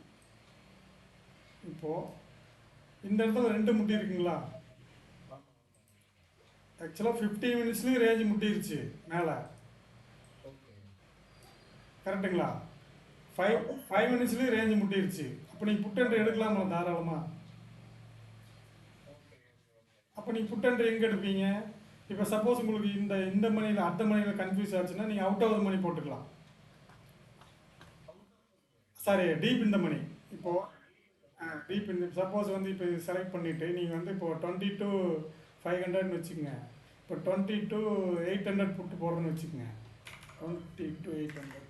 இப்போது இந்த இடத்துல ரெண்டு முட்டி இருக்குங்களா, ஆக்சுவலாக 15 மினிட்ஸ்லேயும் ரேஞ்சு முட்டிருச்சு மேலே, கரெக்டுங்களா. 5 மினிட்ஸ்லேயும் ரேஞ்சு முட்டிருச்சு. அப்போ நீங்கள் புட் என்ட்ரி எடுக்கலாமா தாராளமாக. அப்போ நீங்கள் புட் என்ட்ரி எங்கே எடுப்பீங்க, இப்போ சப்போஸ் உங்களுக்கு இந்த இந்த மணியில் அடுத்த மணியில் கன்ஃபியூஸ் ஆச்சுன்னா நீங்கள் அவுட் ஆஃப் த மணி போட்டுக்கலாம். சாரி, டீப் இந்த மணி. இப்போது டீப் இந்த சப்போஸ் வந்து இப்போ செலக்ட் பண்ணிவிட்டு நீங்கள் வந்து இப்போது 22,500ன்னு வச்சுக்கோங்க. இப்போ 22,800 புட்டு போடுறேன்னு வச்சுக்கோங்க. 22,800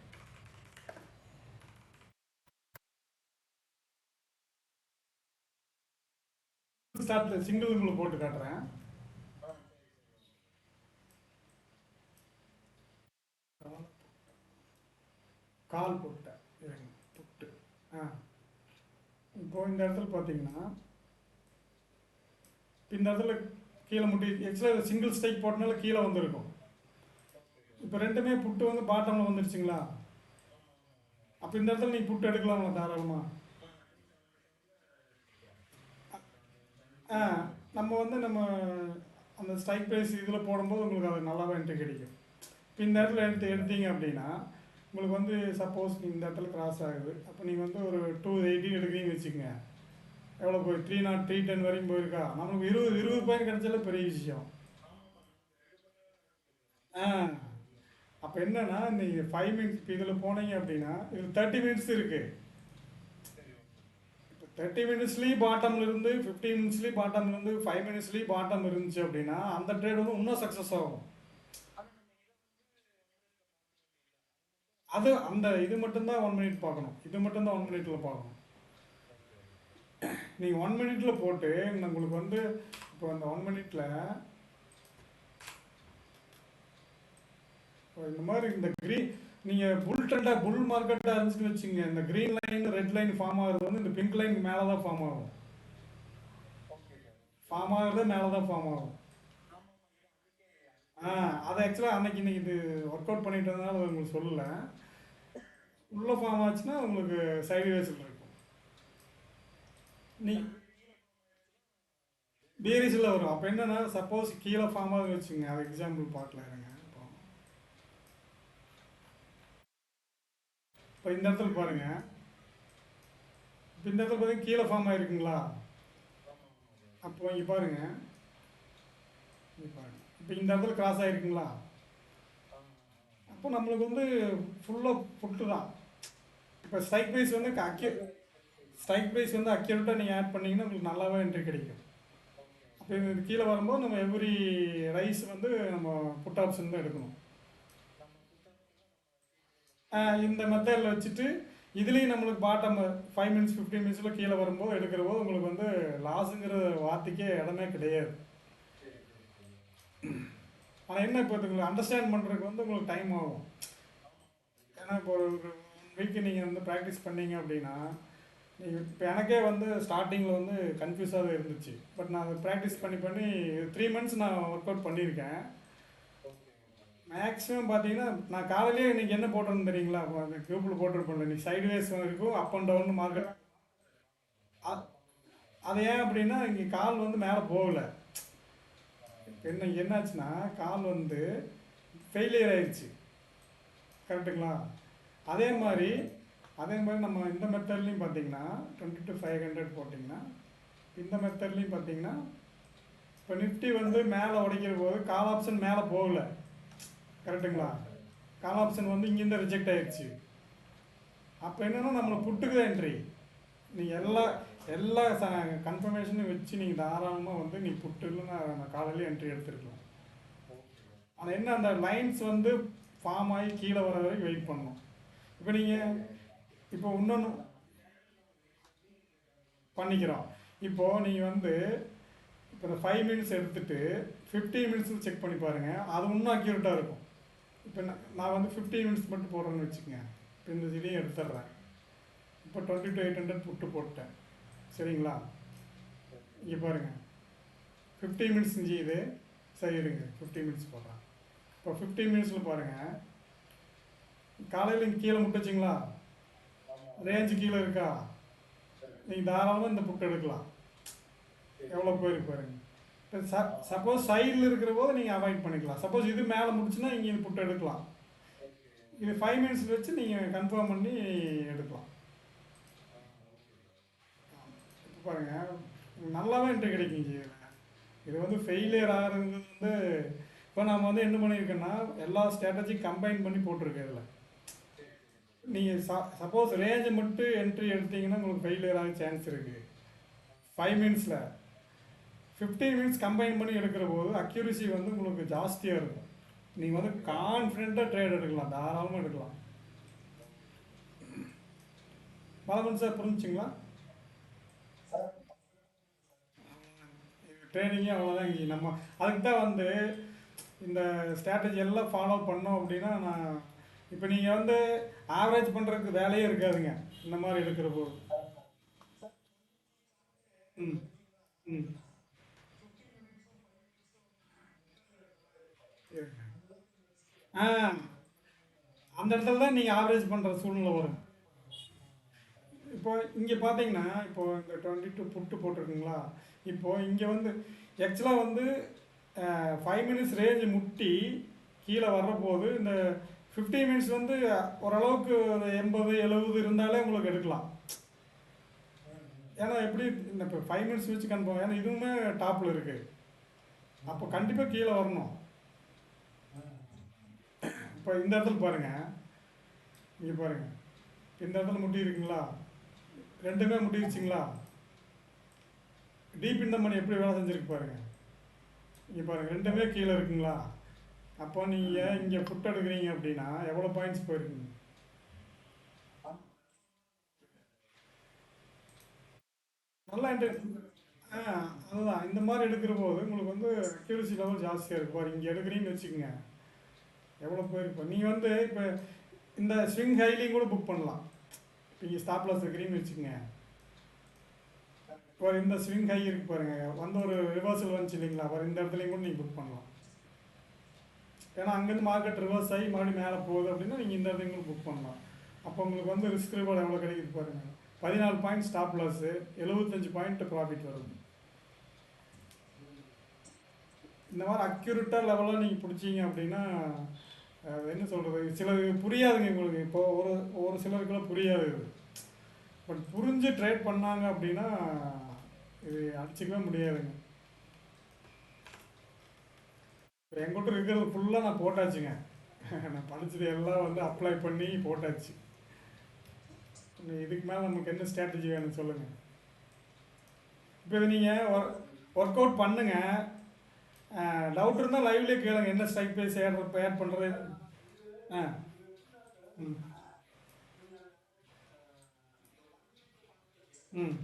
ஸ்டார்ட் சிங்கிள் உங்களுக்கு போட்டு காட்டுறேன். கால் போட்டேன் புட்டு. இப்போ இந்த இடத்துல பார்த்தீங்கன்னா இந்த இடத்துல கீழே முட்டி ஆக்சுவலாக சிங்கிள் ஸ்ட்ரைக் போட்டனால கீழே வந்துருக்கும். இப்போ ரெண்டுமே புட்டு வந்து பாட்டமில் வந்துருச்சுங்களா. அப்போ இந்த இடத்துல நீங்கள் புட்டு எடுக்கலாமா தாராளமாக. நம்ம வந்து நம்ம அந்த ஸ்ட்ரைக் ப்ரைஸ் இதில் போடும்போது உங்களுக்கு அது நல்லாவே என்ட்ரி கிடைக்கும். இப்போ இந்த இடத்துல எடுத்தீங்க அப்படின்னா உங்களுக்கு வந்து சப்போஸ் இந்த இடத்துல கிராஸ் ஆகுது, அப்போ நீங்கள் வந்து ஒரு 280 எடுக்கிறீங்கன்னு வச்சுக்கோங்க. எவ்வளோ போய் 310 வரைக்கும் போயிருக்கா, நமக்கு 20 பாயிண்ட் கிடைச்சாலே பெரிய விஷயம். ஆ அப்போ என்னன்னா நீங்கள் 5 மினிட்ஸ் இப்போ இதில் போனீங்க அப்படின்னா இதில் 30 மினிட்ஸ் இருக்குது. இப்போ 30 மினிட்ஸ்லேயும் பாட்டமில் இருந்து 15 மினிட்ஸ்லேயும் பாட்டமில் இருந்து 5 மினிட்ஸ்லேயும் பாட்டம் இருந்துச்சு அப்படின்னா அந்த ட்ரேட் வந்து இன்னும் சக்ஸஸ் ஆகும். அது அந்த இது மட்டும்தான் 1 மினிட் பார்க்கணும், இது மட்டும்தான் 1 மினிட்டில் பார்க்கணும். நீங்கள் 1 மினிட்டில் போட்டு உங்களுக்கு வந்து இப்போ அந்த 1 மினிட்டில் இந்த மாதிரி இந்த க்ரீன் நீங்கள் புல் மார்க்கெட்டாக இருந்துச்சுன்னு வச்சுங்க, இந்த green line red line form ஆகுறது வந்து இந்த பிங்க் லைன் மேலே தான் ஃபார்ம் ஆகும். ஃபார்ம் ஆகுறது மேலே தான் ஃபார்ம் ஆகும். அதை ஆக்சுவலாக இன்னைக்கு இது ஒர்க் அவுட் பண்ணிட்டு இருந்ததுனால உங்களுக்கு சொல்லலை. உள்ளே ஃபார்ம் ஆச்சுன்னா உங்களுக்கு சைடு வேஸில் இருக்கும். நீ பேரிஸில் வரும். அப்போ என்னென்னா சப்போஸ் கீழே ஃபார்ம் ஆகுது வச்சுங்க, அது எக்ஸாம்பிள் பார்க்கல இருங்க. இப்போ இப்போ இந்த இடத்துல பாருங்கள், இப்போ இந்த இடத்துல பார்த்தீங்கன்னா கீழே ஃபார்ம் ஆகிருக்குங்களா? அப்போ இங்கே பாருங்கள், இங்கே பாருங்கள், இப்போ இந்த இடத்துல கிராஸ் ஆகிருக்குங்களா? அப்போ நம்மளுக்கு வந்து ஃபுல்லாக புட்டு தான். இப்போ ஸ்ட்ரைக் ப்ரைஸ் வந்து ஸ்ட்ரைக் ப்ரைஸ் வந்து அக்யூரேட்டாக நீங்கள் ஆட் பண்ணிங்கன்னா உங்களுக்கு நல்லாவே என்ட்ரி கிடைக்கும். அப்போ இது கீழே வரும்போது நம்ம எவ்ரி ரைஸ் வந்து நம்ம புட் ஆப்ஷன் தான் எடுக்கணும். இந்த மெத்தடில் வச்சுட்டு இதுலேயும் நம்மளுக்கு பாட்டம் 5 மினிட்ஸ் 15 மினிட்ஸில் கீழே வரும்போது எடுக்கிற போது உங்களுக்கு வந்து லாஸுங்கிற வார்த்தைக்கே இடமே கிடையாது. ஆனால் என்ன இப்போ உங்களுக்கு அண்டர்ஸ்டாண்ட் பண்ணுறதுக்கு வந்து உங்களுக்கு டைம் ஆகும். ஏன்னா இப்போ ஒரு வீக்கு நீங்கள் வந்து ப்ராக்டிஸ் பண்ணீங்க அப்படின்னா, நீங்கள் இப்போ எனக்கே வந்து ஸ்டார்டிங்கில் வந்து கன்ஃபியூஸாக தான் இருந்துச்சு. பட் நான் அதை ப்ராக்டிஸ் பண்ணி 3 மந்த்ஸ் நான் ஒர்க் அவுட் பண்ணியிருக்கேன். மேக்ஸிமம் பார்த்தீங்கன்னா நான் காலையிலேயே இன்றைக்கி என்ன போட்டிருந்தேன் தெரியுங்களா? அந்த குரூப்பில் போட்டிருப்போம்ல, இன்றைக்கி சைட்வேஸ் இருக்கும், அப் அண்ட் டவுன் மார்க்கெட். அது ஏன் அப்படின்னா இங்கே கால் வந்து மேலே போகலை. என்னாச்சுன்னா கால் வந்து ஃபெயிலியர் ஆயிடுச்சு. கரெக்டுங்களா? அதே மாதிரி நம்ம இந்த மெத்தட்லேயும் பார்த்தீங்கன்னா 20 to 500 போட்டிங்கன்னா, இந்த மெத்தட்லேயும் பார்த்தீங்கன்னா இப்போ நிஃப்டி வந்து மேலே உடைக்கிற போது கால் ஆப்ஷன் மேலே போகலை. கரெக்டுங்களா? கால் ஆப்ஷன் வந்து இங்கேருந்து ரிஜெக்ட் ஆயிடுச்சு. அப்போ என்னென்னா நம்மளை புட்டுக்கு தான் என்ட்ரி. நீங்கள் எல்லா கன்ஃபர்மேஷனும் வச்சு நீங்கள் தாராளமாக வந்து நீ புட்டு இல்லைன்னா நான் காலையிலே என்ட்ரி எடுத்துருக்கலாம். ஆனால் என்ன, அந்த லைன்ஸ் வந்து ஃபார்ம் ஆகி கீழே வர வரைக்கும் வெயிட் பண்ணணும். இப்போ நீங்கள் இப்போ இன்னொன்று பண்ணிக்கிறோம். இப்போது நீங்கள் வந்து இப்போ இந்த 5 மினிட்ஸ் எடுத்துகிட்டு 15 மினிட்ஸில் செக் பண்ணி பாருங்கள், அது இன்னும் அக்யூரேட்டாக இருக்கும். இப்போ நான் வந்து 15 மினிட்ஸ் மட்டும் போடுறேன்னு வச்சுக்கோங்க. இப்போ இந்த இதையும் எடுத்துட்றேன். இப்போ 20 to 800 புட்டு போட்டேன். சரிங்களா? இங்கே பாருங்கள், 15 மினிட்ஸ் செஞ்சு இது சரி இருங்க, 15 மினிட்ஸ் போடுறேன். இப்போ 15 மினிட்ஸில் பாருங்கள், காலையில் இங்கே கீழே முட்டுச்சிங்களா? ரேஞ்சு கீழே இருக்கா? நீங்கள் தாராளமாக இந்த புட்டு எடுக்கலாம். எவ்வளோ போயிருக்கு பாருங்க. இப்போ சப்போஸ் சைடில் இருக்கிற போது நீங்கள் அவாய்ட் பண்ணிக்கலாம். சப்போஸ் இது மேலே முடிச்சுன்னா இங்கே இந்த புட்டு எடுக்கலாம். இது 5 மினிட்ஸ் வச்சு நீங்கள் கன்ஃபார்ம் பண்ணி எடுக்கலாம். இப்போ பாருங்கள், நல்லாவே என்ட்ரி கிடைக்குங்க. இது வந்து ஃபெயிலியர் ஆகிறது வந்து இப்போ நம்ம வந்து என்ன பண்ணியிருக்கோன்னா எல்லா ஸ்ட்ராட்டஜி கம்பைன் பண்ணி போட்டிருக்கேன் இதில். நீங்கள் சப்போஸ் ரேஞ்சை மட்டும் என்ட்ரி எடுத்தீங்கன்னா உங்களுக்கு ஃபெயிலியர் ஆக சான்ஸ் இருக்குது. 5 மினிட்ஸில் 15 மினிட்ஸ் கம்பைன் பண்ணி எடுக்கிற போது அக்யூரசி வந்து உங்களுக்கு ஜாஸ்தியாக இருக்கும். நீங்கள் வந்து கான்ஃபிடென்ட்டாக ட்ரேட் எடுக்கலாம், தாராளமாக எடுக்கலாம். பாலமன் சார் புரிஞ்சுங்களா? ட்ரேடிங்கே அவ்வளோதான். இங்கே நம்ம அதுக்கு தான் வந்து இந்த ஸ்ட்ராட்டஜி எல்லாம் ஃபாலோ பண்ணோம் அப்படின்னா நான் இப்போ நீங்கள் வந்து ஆவரேஜ் பண்ணுறதுக்கு வேலையே இருக்காதுங்க இந்த மாதிரி எடுக்கிற போது. ம் ம் ஆ அந்த இடத்துல தான் நீங்கள் ஆவரேஜ் பண்ணுற சூழ்நிலை வரும். இப்போ இங்கே பார்த்தீங்கன்னா இப்போ இந்த 22 புட்டு போட்டிருக்குங்களா? இப்போது இங்கே வந்து ஆக்சுவலாக வந்து 5 மினிட்ஸ் ரேஞ்சு முட்டி கீழே வர்றபோது இந்த 15 மினிட்ஸ் வந்து ஓரளவுக்கு ஒரு 80 70 இருந்தாலே உங்களுக்கு எடுக்கலாம். ஏன்னா எப்படி இந்த இப்போ 5 மினிட்ஸ் வச்சு கன்ஃபார்ம், ஏன்னா இதுவுமே டாப்பில் இருக்குது. அப்போ கண்டிப்பாக கீழே வரணும். இப்போ இந்த இடத்துல பாருங்கள், இங்கே பாருங்கள், இந்த இடத்துல முட்டி இருக்குங்களா? ரெண்டுமே முட்டிருச்சுங்களா? டீப் இந்த மணி எப்படி வேலை செஞ்சுருக்கு பாருங்கள். இங்கே பாருங்கள், ரெண்டுமே கீழே இருக்குங்களா? அப்போ நீங்கள் இங்கே புட் எடுக்கிறீங்க அப்படின்னா எவ்வளோ பாயிண்ட்ஸ் போயிருக்குங்க? நல்லா அதுதான் இந்த மாதிரி எடுக்கிற போது உங்களுக்கு வந்து அக்யூரசி லெவல் ஜாஸ்தியாக இருக்கு. பாரு இங்கே எடுக்கிறீங்கன்னு வச்சுக்கோங்க, எவ்வளோ போயிருப்போம். நீங்கள் வந்து இப்போ இந்த ஸ்விங் ஹைலையும் கூட புக் பண்ணலாம். இப்போ இங்கே ஸ்டாப் லாஸ் இருக்கிறீங்கன்னு வச்சுக்கோங்க, இப்போ இந்த ஸ்விங் ஹை இருக்கு பாருங்கள், வந்து ஒரு ரிவர்சல் வந்துச்சு இல்லைங்களா? அப்புறம் இந்த இடத்துலையும் கூட நீங்கள் புக் பண்ணலாம். ஏன்னா அங்கேருந்து மார்க்கெட் ரிவர்ஸ் ஆகி மறுபடியும் மேலே போகுது அப்படின்னா நீங்கள் இந்த இடத்துலையும் கூட புக் பண்ணலாம். அப்போ உங்களுக்கு வந்து ரிஸ்க் ரிவார்டு எவ்வளோ கிடைக்குது பாருங்கள். 14 point stop loss, 75 point profit வருது. இந்த மாதிரி அக்யூரேட்டாக லெவலாக நீங்கள் பிடிச்சிங்க அப்படின்னா அது என்ன சொல்கிறது, சிலது புரியாதுங்க உங்களுக்கு. இப்போது ஒரு ஒரு சிலருக்குலாம் புரியாது இது. பட் புரிஞ்சு ட்ரேட் பண்ணாங்க அப்படின்னா இது அடிச்சிக்கவே முடியாதுங்க. இப்போ என்கிட்ட இருக்கிறது ஃபுல்லாக நான் போட்டாச்சுங்க. நான் படித்தது எல்லாம் வந்து அப்ளை பண்ணி போட்டாச்சு. இதுக்கு மேலே நமக்கு என்ன ஸ்ட்ராட்டஜி வேணும்னு சொல்லுங்கள். இப்போ இது நீங்கள் ஒர்க் அவுட் பண்ணுங்கள். டவுட் இருந்தால் லைவ்லேயே கேளுங்க, என்ன ஸ்ட்ரைக் ப்ரைஸ் ஆட் பண்ணுறது. ஆ ம் ம்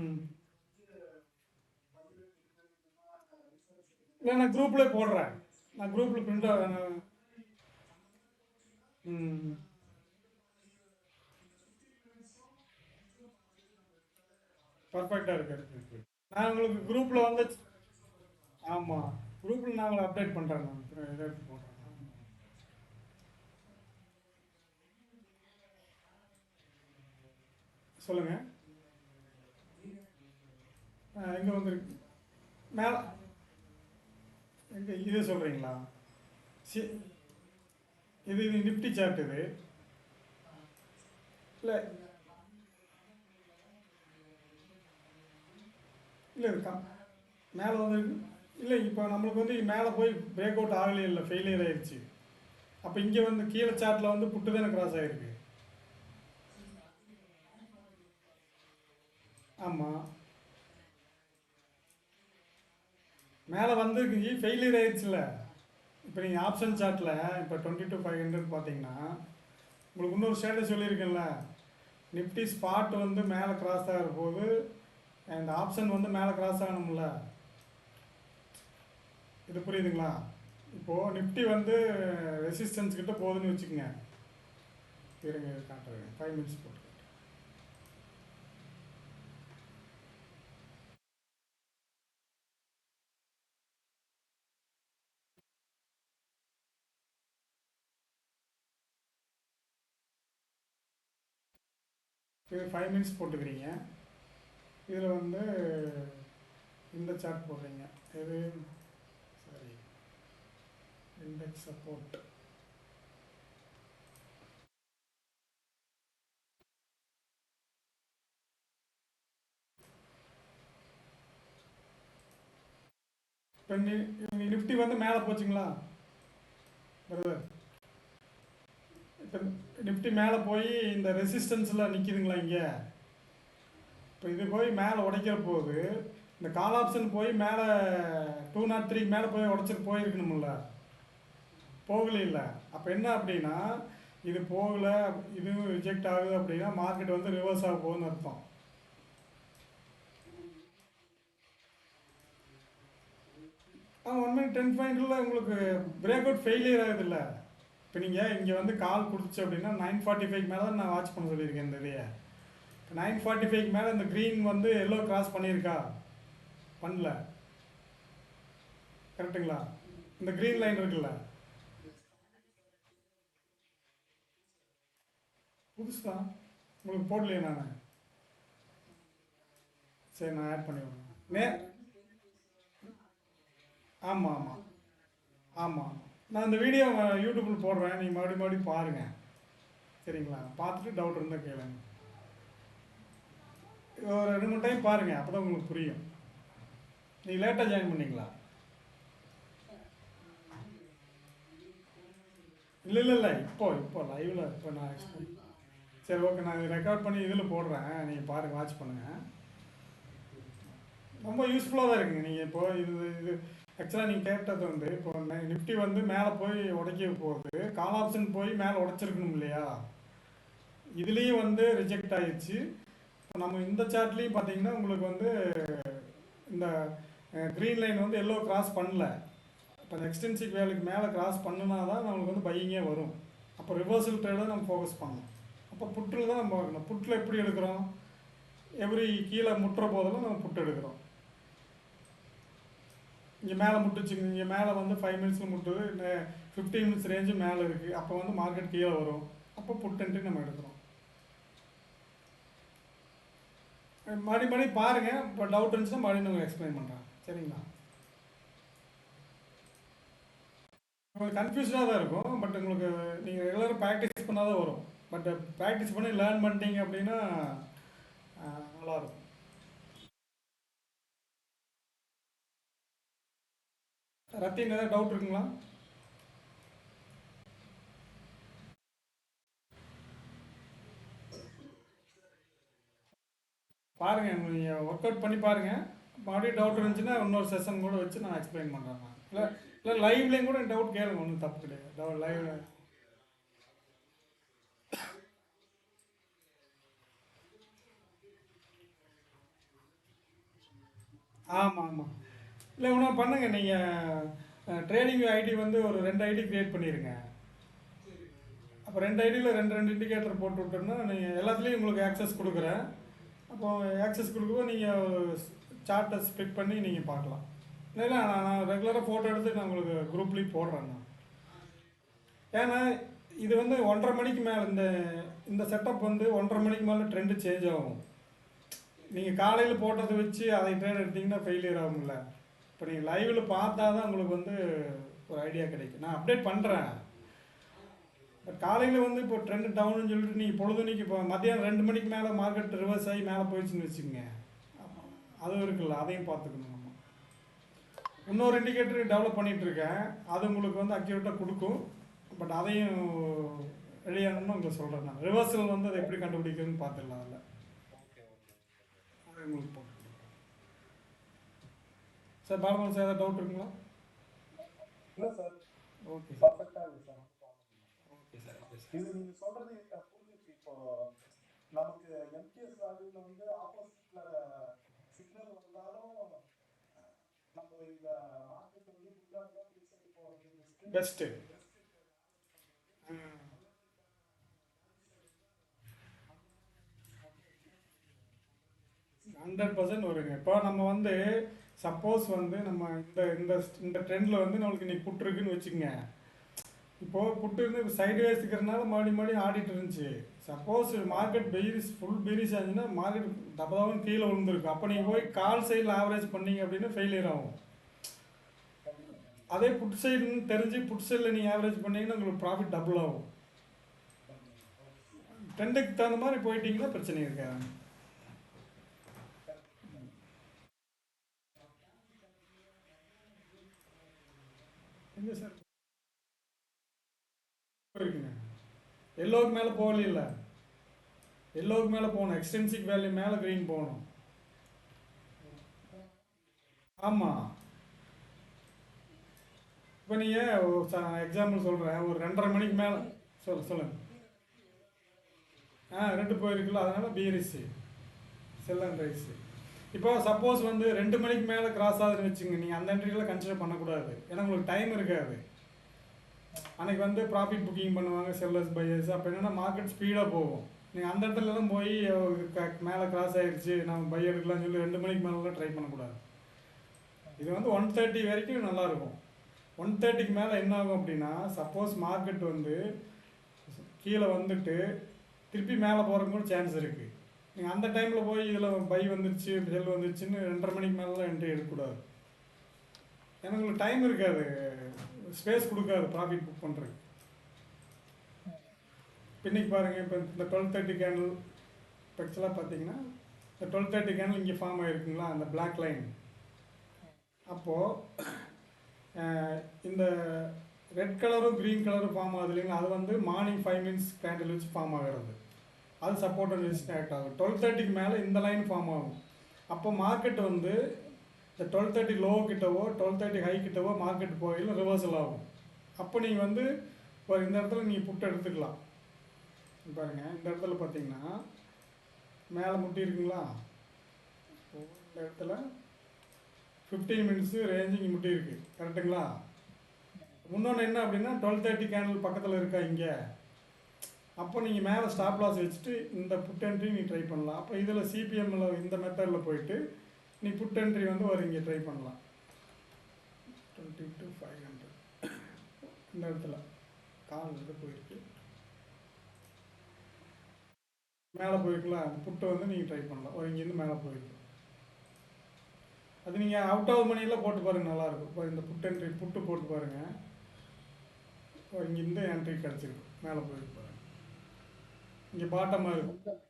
ம் இல்லை, நான் குரூப்லேயே போடுறேன். நான் குரூப்பில் பிரிண்டாக ம் பர்ஃபெக்டாக இருக்கு. நான் உங்களுக்கு குரூப்பில் வந்து ஆமாம், குரூப்பில் நான் உங்களை அப்டேட் பண்ணுறேன். நான் இதை எடுத்து போடுறேன். சொல்லுங்கள். எங்கே வந்துருக்கு மேலே? எங்கே இது சொல்கிறீங்களா? சி இது இது நிஃப்டி சார்ட் இது. இல்லை இல்லை இது மேலே வந்துருக்கு. இல்லை, இப்போ நம்மளுக்கு வந்து மேலே போய் பிரேக் அவுட் ஆகலையே, இல்லை ஃபெயிலியர் ஆயிடுச்சு. அப்போ இங்கே வந்து கீழே சார்ட்டில் வந்து புட்டு தானே கிராஸ் ஆகிருக்கு. ஆமாம், மேலே வந்துருக்கு, ஃபெயிலியர் ஆயிடுச்சுல்ல. இப்போ நீங்கள் ஆப்ஷன் சார்ட்டில் இப்போ 22,500 பார்த்தீங்கன்னா உங்களுக்கு இன்னொரு ஸ்டேட்டஸ் சொல்லியிருக்கேன்ல, நிஃப்டி ஸ்பாட் வந்து மேலே கிராஸ் ஆகிற போது இந்த ஆப்ஷன் வந்து மேலே கிராஸ் ஆகணும்ல. இது புரியுதுங்களா? இப்போது நிஃப்டி வந்து ரெசிஸ்டன்ஸ் கிட்ட போகுதுன்னு வச்சுக்கோங்க. இருங்க காட்டுறேன், 5 மினிட்ஸ் போட்டு. இது 5 மினிட்ஸ் போட்டுக்கிறீங்க. இதில் வந்து இந்த சார்ட் போடுறீங்க. இது சரி, இண்டெக்ஸ் சப்போர்ட். இப்போ நிஃப்டி வந்து மேலே போச்சுங்களா பிரதர்? இப்போ நிஃப்டி மேலே போய் இந்த ரெசிஸ்டன்ஸில் நிற்கிதுங்களா இங்கே? இப்போ இது போய் மேலே உடைக்கிற போது இந்த கால் ஆப்ஷன் போய் மேலே 203 மேலே போய் உடச்சிட்டு போயிருக்கணும்ல, போகல இல்லை. அப்போ என்ன அப்படின்னா, இது போகலை, இதுவும் ரிஜெக்ட் ஆகுது அப்படின்னா மார்க்கெட் வந்து ரிவர்ஸ் ஆக போகுதுன்னு அர்த்தம். 1 மினிட் 10 பாயிண்டில் உங்களுக்கு பிரேக் அவுட் ஃபெயிலியர் ஆகுது இல்லை. இப்போ நீங்கள் இங்கே வந்து கால் கொடுத்துச்சு அப்படின்னா 9:45 மேலே தான் நான் வாட்ச் பண்ண சொல்லியிருக்கேன் இந்த இதையை. 9:45 மேலே இந்த க்ரீன் வந்து எல்லோ கிராஸ் பண்ணியிருக்கா? பண்ணல. கரெக்டுங்களா? இந்த க்ரீன் லைன் இருக்குல்ல, புதுசு தான், உங்களுக்கு போடலையே நான். சரி, நான் ஆட் பண்ணி விடுறேன். நே ஆமாம் ஆமாம் ஆமாம். நான் இந்த வீடியோ யூடியூப்பில் போடுறேன், நீங்கள் மறுபடியும் பாருங்கள். சரிங்களா? பார்த்துட்டு டவுட் இருந்தால் கேளுங்க. ஒரு 2 3 டைம் பாருங்கள், அப்போ தான் உங்களுக்கு புரியும். நீங்கள் லேட்டாக ஜாயின் பண்ணீங்களா? இல்லை இல்லை இல்லை, இப்போ லைவில் இப்போ நான் எக்ஸ்பிளைன். சரி, ஓகே, நான் ரெக்கார்ட் பண்ணி இதில் போடுறேன், நீங்கள் பாருங்கள், வாட்ச் பண்ணுங்கள். ரொம்ப யூஸ்ஃபுல்லாக தான் இருக்குங்க. நீங்கள் இப்போது இது ஆக்சுவலாக நீங்கள் கேட்டது வந்து இப்போ நிஃப்டி வந்து மேலே போய் உடைக்க போகுது, கால் ஆப்ஷன் போய் மேலே உடைச்சிருக்கணும் இல்லையா? இதுலேயும் வந்து ரிஜெக்ட் ஆகிடுச்சு. இப்போ நம்ம இந்த சார்ட்லேயும் பார்த்தீங்கன்னா உங்களுக்கு வந்து இந்த க்ரீன் லைன் வந்து எல்லோ கிராஸ் பண்ணல. இப்போ அந்த எக்ஸ்டென்சிவ் வேலைக்கு மேலே கிராஸ் பண்ணினா தான் நம்மளுக்கு வந்து பையிங்கே வரும். அப்போ ரிவர்சல் ட்ரேடை நம்ம ஃபோக்கஸ் பண்ணணும். அப்போ புட்டில் தான் நம்ம பார்க்கணும். புட்டில் எப்படி எடுக்கிறோம்? எவ்ரி கீழே முட்டுற போதெல்லாம் நம்ம புட்டு எடுக்கிறோம். இங்கே மேலே முட்டுச்சுங்க, இங்கே மேலே வந்து 5 மினிட்ஸில் முட்டுது, 15 மினிட்ஸ் ரேஞ்சு மேலே இருக்குது. அப்போ வந்து மார்க்கெட் கீழே வரும். அப்போ புட்டுன்ட்டு நம்ம எடுக்கிறோம். மறுபடி பாருங்கள். இப்போ டவுட் இருந்துச்சுன்னா மறுபடியும் நம்ம எக்ஸ்பிளைன் பண்ணுறேன். சரிங்களா? உங்களுக்கு கன்ஃபியூஸ்டாக தான் இருக்கும். பட் உங்களுக்கு நீங்கள் ரெகுலராக ப்ராக்டிஸ் பண்ணால் தான் வரும். பட் ப்ராக்டிஸ் பண்ணி லேர்ன் பண்ணிட்டீங்க அப்படின்னா நல்லாயிருக்கும். ரத்தின் ஏதாவது டவுட் இருக்குங்களா? பாருங்கள், நீங்கள் ஒர்க் அவுட் பண்ணி பாருங்கள். மறுபடியும் டவுட் இருந்துச்சுன்னா இன்னொரு செஷன் கூட வச்சு நான் எக்ஸ்பிளைன் பண்ணுறேன். நான் இல்லை இல்லை லைவ்லேயும் கூட டவுட் கேளுங்க, ஒன்றும் தப்பு கிடையாது. லைவ். ஆமாம் ஆமாம். இல்லை ஒன்றும் பண்ணுங்கள், நீங்கள் ட்ரேடிங் ஐடி வந்து ஒரு 2 ஐடி க்ரியேட் பண்ணிடுங்க. அப்போ 2 ஐடியில் ரெண்டு ரெண்டு இண்டிகேட்டர் போட்டு விட்டோம்னா நீங்கள் எல்லாத்துலேயும் உங்களுக்கு ஆக்சஸ் கொடுக்குறேன். அப்போ ஆக்சஸ் கொடுக்கும்போது நீங்கள் சார்ட்டை ஸ்ப்ளிட் பண்ணி நீங்கள் பார்க்கலாம். இல்லைன்னா நான் ரெகுலராக ஃபோட்டோ எடுத்து நான் உங்களுக்கு குரூப்லேயும் போடுறேன் நான். ஏன்னா இது வந்து 1:30 மணிக்கு மேலே இந்த இந்த செட்டப் வந்து 1:30 மணிக்கு மேலே ட்ரெண்டு சேஞ்ச் ஆகும். நீங்கள் காலையில் போட்டதை வச்சு அதை ட்ரேட் எடுத்திங்கன்னா ஃபெயிலியர் ஆகும்ல. இப்போ நீங்கள் லைவில் பார்த்தா தான் உங்களுக்கு வந்து ஒரு ஐடியா கிடைக்கும். நான் அப்டேட் பண்ணுறேன். பட் காலையில் வந்து இப்போ ட்ரெண்டு டவுன்னு சொல்லிட்டு நீங்கள் பொழுதுனைக்கு இப்போ மத்தியானம் 2 மணிக்கு மேலே மார்க்கெட் ரிவர்ஸ் ஆகி மேலே போயிடுச்சுன்னு வச்சுக்கோங்க, அதுவும் இருக்குல்ல, அதையும் பார்த்துக்கணும் நம்ம. இன்னொரு இண்டிகேட்டர் டெவலப் பண்ணிகிட்ருக்கேன், அது உங்களுக்கு வந்து அக்யூரேட்டாக கொடுக்கும். பட் அதையும் ரெடியாகணும்னு உங்களுக்கு சொல்கிறேன். நான் ரிவர்சல் வந்து அதை எப்படி கண்டுபிடிக்கிறதுன்னு பார்த்துடலாம். அதில் அது உங்களுக்கு போட்டு சார். பாலமன் சார், ஏதாவது டவுட் இருக்குங்களா? இல்லை சார், ஓகே சார். பர்ஃபெக்டாக இருக்குது sir. Okay sir. Okay sir. இது நீங்கள் சொல்கிறது எனக்கு புரிஞ்சிச்சு. இப்போ நமக்கு எம்டிஎஸ் வேல்யூவில் வந்து ஆப்போசிட்டில் சிக்னல் வந்தாலும் நம்ம இந்த மார்க்கெட் வந்து ஃபுல்லாக தான் ரீசெண்ட் போகிறது பெஸ்ட்டு. 100% வருங்க. இப்போ நம்ம வந்து சப்போஸ் வந்து நம்ம இந்த இந்த இந்த ட்ரெண்டில் வந்து நம்மளுக்கு இன்னைக்கு புட்டு இருக்குன்னு வச்சுக்கோங்க. இப்போது புட்டு இருந்து சைடு வேஸ் இருக்கிறதுனால மறுபடியும் ஆடிட்டு இருந்துச்சு. சப்போஸ் மார்க்கெட் பெய்ரிஸ் ஃபுல் பெய்ரிஸ் ஆச்சுன்னா மார்க்கெட் தப்பதாவும் கீழே விழுந்துருக்கு. அப்போ நீங்கள் போய் கால் சைடில் ஆவரேஜ் பண்ணீங்க அப்படின்னா ஃபெயிலியர் ஆகும். அதே புட் சைடுன்னு தெரிஞ்சு புட் சைடில் நீங்கள் ஆவரேஜ் பண்ணீங்கன்னா உங்களுக்கு ப்ராஃபிட் டபுள் ஆகும். ட்ரெண்டுக்கு தகுந்த மாதிரி போயிட்டீங்கன்னா பிரச்சனை இருக்காது. எங்கே சார் இருக்குங்க? எல்லோவுக்கு மேலே போகல. எல்லோவுக்கு மேலே போகணும். எக்ஸ்டென்சிக் வேல்யூ மேலே க்ரீன் போகணும். ஆமாம். இப்போ நீங்கள் எக்ஸாம்பிள் சொல்கிறேன், ஒரு 2:30 மணிக்கு மேலே சொல்லுங்கள். ரெண்டு போயிருக்குல்ல, அதனால் பிஎரிசி செல் அண்ட் ரைஸ். இப்போ சப்போஸ் வந்து 2 மணிக்கு மேலே கிராஸ் ஆகுதுன்னு வச்சுங்க, நீங்கள் அந்த என்ட்ரியில் கன்சிடர் பண்ணக்கூடாது. ஏன்னா உங்களுக்கு டைம் இருக்காது. அன்றைக்கி வந்து ப்ராஃபிட் புக்கிங் பண்ணுவாங்க செல்லர்ஸ் பையர்ஸ். அப்போ என்னென்னா மார்க்கெட் ஸ்பீடாக போகும். நீங்கள் அந்த இடத்துலலாம் போய் மேலே கிராஸ் ஆகிடுச்சு நம்ம பை எடுக்கலாம்னு சொல்லி 2 மணிக்கு மேலெலாம் ட்ரை பண்ணக்கூடாது. இது வந்து 1:30 வரைக்கும் நல்லாயிருக்கும். 1:30க்கு மேலே என்ன ஆகும் அப்படின்னா, சப்போஸ் மார்க்கெட் வந்து கீழே வந்துட்டு திருப்பி மேலே போகிறதுக்கு கூட சான்ஸ் இருக்குது. நீங்கள் அந்த டைமில் போய் இதில் பை வந்துருச்சு செல் வந்துருச்சுன்னு 2:30 மணிக்கு மேலாம் என்ட்ரி எடுக்கக்கூடாது. ஏன்னா உங்களுக்கு டைம் இருக்காது, ஸ்பேஸ் கொடுக்காது ப்ராஃபிட் புக் பண்ணுறதுக்கு. இன்றைக்கி பாருங்கள், இப்போ இந்த 12:30 கேண்டில் இப்போ ஆக்சுவலாக பார்த்தீங்கன்னா இந்த 12:30 கேண்டில் இங்கே ஃபார்ம் ஆகிருக்குங்களா, அந்த பிளாக் லைன். அப்போது இந்த ரெட் கலரும் க்ரீன் கலரும் ஃபார்ம் ஆகுது இல்லைங்களா, அது வந்து மார்னிங் 5 மினிட்ஸ் கேண்டில் வச்சு ஃபார்ம் ஆகிறது. அது சப்போர்ட் அண்ட் ரெசிஸ்டன்ஸ் ஆக்ட் ஆகும். 12:30க்கு மேலே இந்த லைன் ஃபார்ம் ஆகும். அப்போ மார்க்கெட் வந்து இந்த 12:30 லோ கிட்டவோ 12:30 ஹை கிட்டவோ மார்க்கெட் போகையில் ரிவர்சல் ஆகும். அப்போ நீங்கள் வந்து இப்போ இந்த இடத்துல நீங்கள் புட்டு எடுத்துக்கலாம். பாருங்கள், இந்த இடத்துல பார்த்தீங்கன்னா மேலே முட்டி இருக்குங்களா, இந்த இடத்துல 15 மினிட்ஸு ரேஞ்சிங் முட்டி இருக்குது, கரெக்டுங்களா? இன்னொன்று என்ன அப்படின்னா 12:30 கேண்டில் பக்கத்தில் இருக்கா இங்கே. அப்போ நீங்கள் மேலே ஸ்டாப் லாஸ் வச்சுட்டு இந்த புட் என்ட்ரி நீ ட்ரை பண்ணலாம். அப்போ இதில் சிபிஎம்மில் இந்த மெத்தடில் போயிட்டு நீ புட் என்ட்ரி வந்து ஒரு இங்கே ட்ரை பண்ணலாம். 20 to 500 இந்த இடத்துல கால் இது போயிருக்கு, மேலே போயிருக்கலாம். அந்த புட்டை வந்து நீங்கள் ட்ரை பண்ணலாம். ஒரு இங்கேருந்து மேலே போயிருக்கு. அது நீங்கள் அவுட் ஆஃப் மணியில் போட்டு பாருங்கள், நல்லாயிருக்கும். இப்போ இந்த புட் என்ட்ரி புட்டு போட்டு பாருங்கள். இங்கேருந்து என்ட்ரி கிடச்சிருக்கு, மேலே போயிருக்கு பாருங்க. இங்கே பாட்டமாக இருக்கும்.